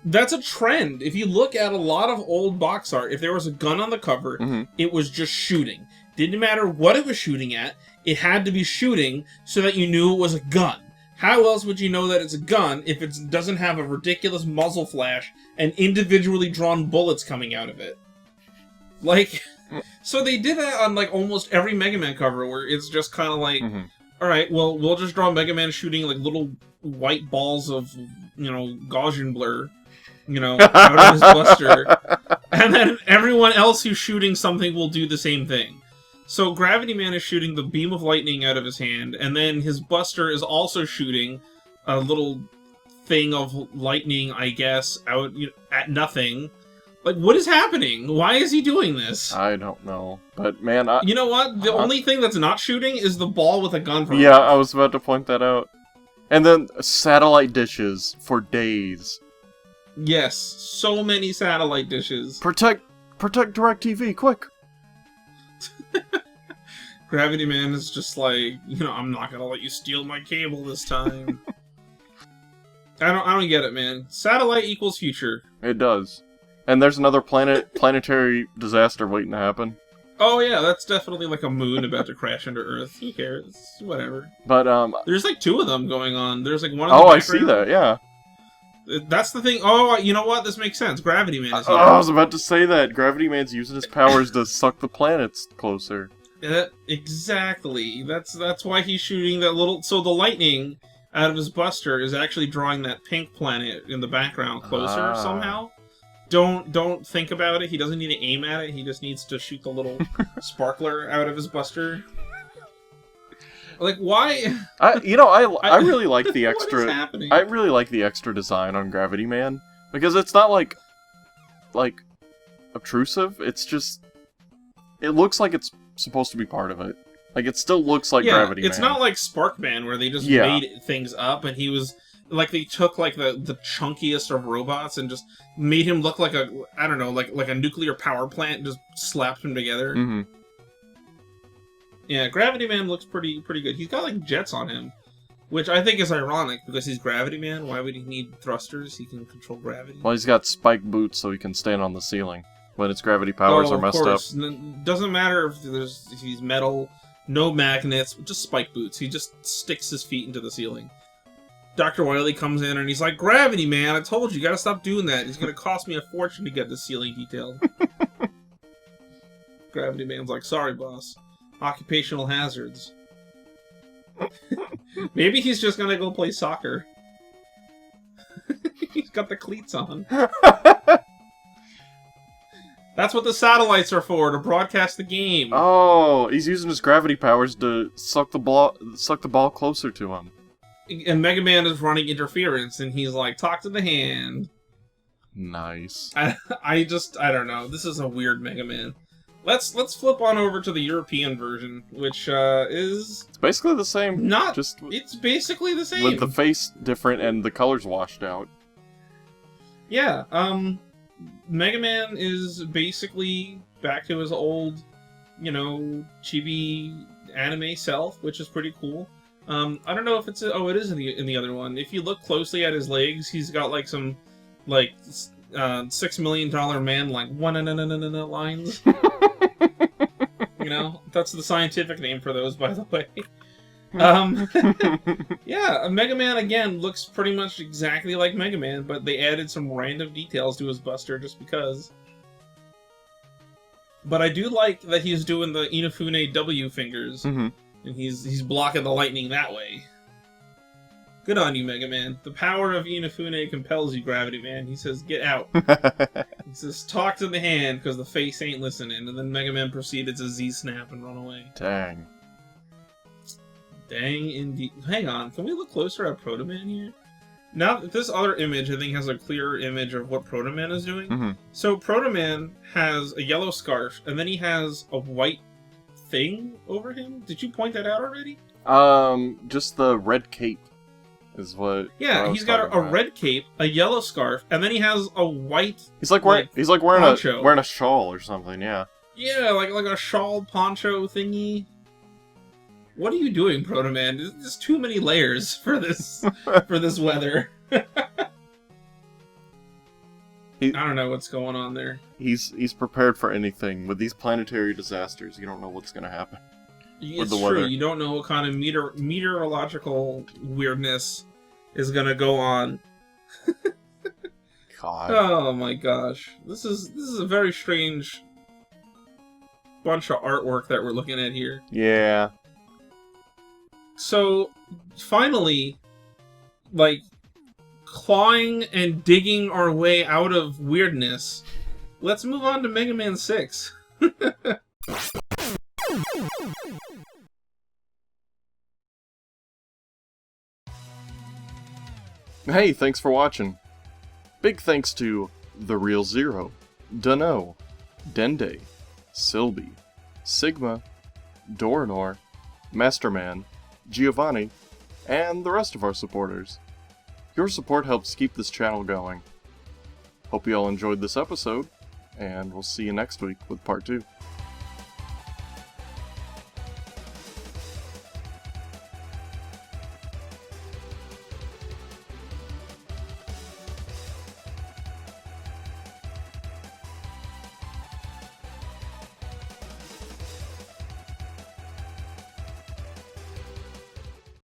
B: That's a trend. If you look at a lot of old box art, if there was a gun on the cover, it was just shooting. Didn't matter what it was shooting at, it had to be shooting so that you knew it was a gun. How else would you know that it's a gun if it doesn't have a ridiculous muzzle flash and individually drawn bullets coming out of it? Like, so they did that on like almost every Mega Man cover where it's just kind of like, alright, well, we'll just draw Mega Man shooting like little white balls of, you know, Gaussian blur, you know, out of his Buster. And then everyone else who's shooting something will do the same thing. So Gravity Man is shooting the beam of lightning out of his hand, and then his Buster is also shooting a little thing of lightning, I guess, out at nothing. Like, what is happening? Why is he doing this?
C: I don't know. But, man,
B: you know what? The only thing that's not shooting is the ball with a gun from it.
C: Yeah, I was about to point that out. And then satellite dishes for days.
B: Yes, so many satellite dishes.
C: Protect DirecTV, quick!
B: Gravity Man is just like, you know, I'm not gonna let you steal my cable this time. I don't get it, man. Satellite equals future.
C: It does. And there's another planetary disaster waiting to happen.
B: Oh yeah, that's definitely like a moon about to crash into Earth. Who cares? Whatever.
C: But
B: there's like 2 of them going on. There's like one.
C: Oh, I see that. Yeah.
B: That's the thing. Oh, you know what? This makes sense. Gravity Man is here.
C: I was about to say that. Gravity Man's using his powers to suck the planets closer.
B: Exactly. That's why he's shooting that little. So the lightning out of his buster is actually drawing that pink planet in the background closer somehow. Don't think about it. He doesn't need to aim at it. He just needs to shoot the little sparkler out of his buster. Like, why?
C: I really like the extra.
B: What is happening?
C: I really like the extra design on Gravity Man because it's not like obtrusive. It's just it looks like it's supposed to be part of it. Like it still looks like Gravity Man.
B: It's not like Sparkman where they just made things up and he was like they took like the chunkiest of robots and just made him look like a like a nuclear power plant and just slapped him together.
C: Mm-hmm.
B: Yeah, Gravity Man looks pretty good. He's got like jets on him, which I think is ironic because he's Gravity Man. Why would he need thrusters? He can control gravity.
C: Well, he's got spike boots so he can stand on the ceiling when its gravity powers are messed up.
B: Doesn't matter if he's metal, no magnets, just spike boots. He just sticks his feet into the ceiling. Dr. Wily comes in and he's like, Gravity Man, I told you gotta stop doing that. It's gonna cost me a fortune to get the ceiling detailed. Gravity Man's like, sorry, boss. Occupational hazards. Maybe he's just gonna go play soccer. He's got the cleats on. That's what the satellites are for, to broadcast the game.
C: Oh, he's using his gravity powers to suck the ball closer to him.
B: And Mega Man is running interference, and he's like, talk to the hand.
C: Nice.
B: I don't know. This is a weird Mega Man. Let's flip on over to the European version, which is...
C: It's basically the same.
B: It's basically the same.
C: With the face different and the colors washed out.
B: Yeah, Mega Man is basically back to his old, chibi anime self, which is pretty cool. I don't know if it's... it is in the other one. If you look closely at his legs, he's got, like, some, like, $6 million man, like, lines. That's the scientific name for those, by the way. Yeah, Mega Man, again, looks pretty much exactly like Mega Man, but they added some random details to his buster just because. But I do like that he's doing the Inafune W fingers, and he's blocking the lightning that way. Good on you, Mega Man. The power of Inafune compels you, Gravity Man. He says, get out. He says, talk to the hand, because the face ain't listening. And then Mega Man proceeded to Z-snap and run away.
C: Dang.
B: Dang indeed. Hang on, can we look closer at Proto Man here? Now, this other image, I think, has a clearer image of what Proto Man is doing. So, Proto Man has a yellow scarf, and then he has a white thing over him. Did you point that out already?
C: Just the red cape is what.
B: Yeah, he's got a red cape, a yellow scarf, and then he has a white.
C: He's like wearing wearing a shawl or something. Yeah. Yeah,
B: like a shawl poncho thingy. What are you doing, Proto Man? There's too many layers for this weather. I don't know what's going on there.
C: He's prepared for anything. With these planetary disasters, you don't know what's going to happen.
B: It's true. You don't know what kind of meteorological weirdness is going to go on.
C: God.
B: Oh my gosh. This is a very strange bunch of artwork that we're looking at here.
C: Yeah.
B: So, finally, like, clawing and digging our way out of weirdness, let's move on to Mega Man 6.
C: Hey, thanks for watching. Big thanks to The Real Zero, Dunno, Dende, Silby, Sigma, Doranor, Masterman, Giovanni, and the rest of our supporters. Your support helps keep this channel going. Hope you all enjoyed this episode, and we'll see you next week with part 2.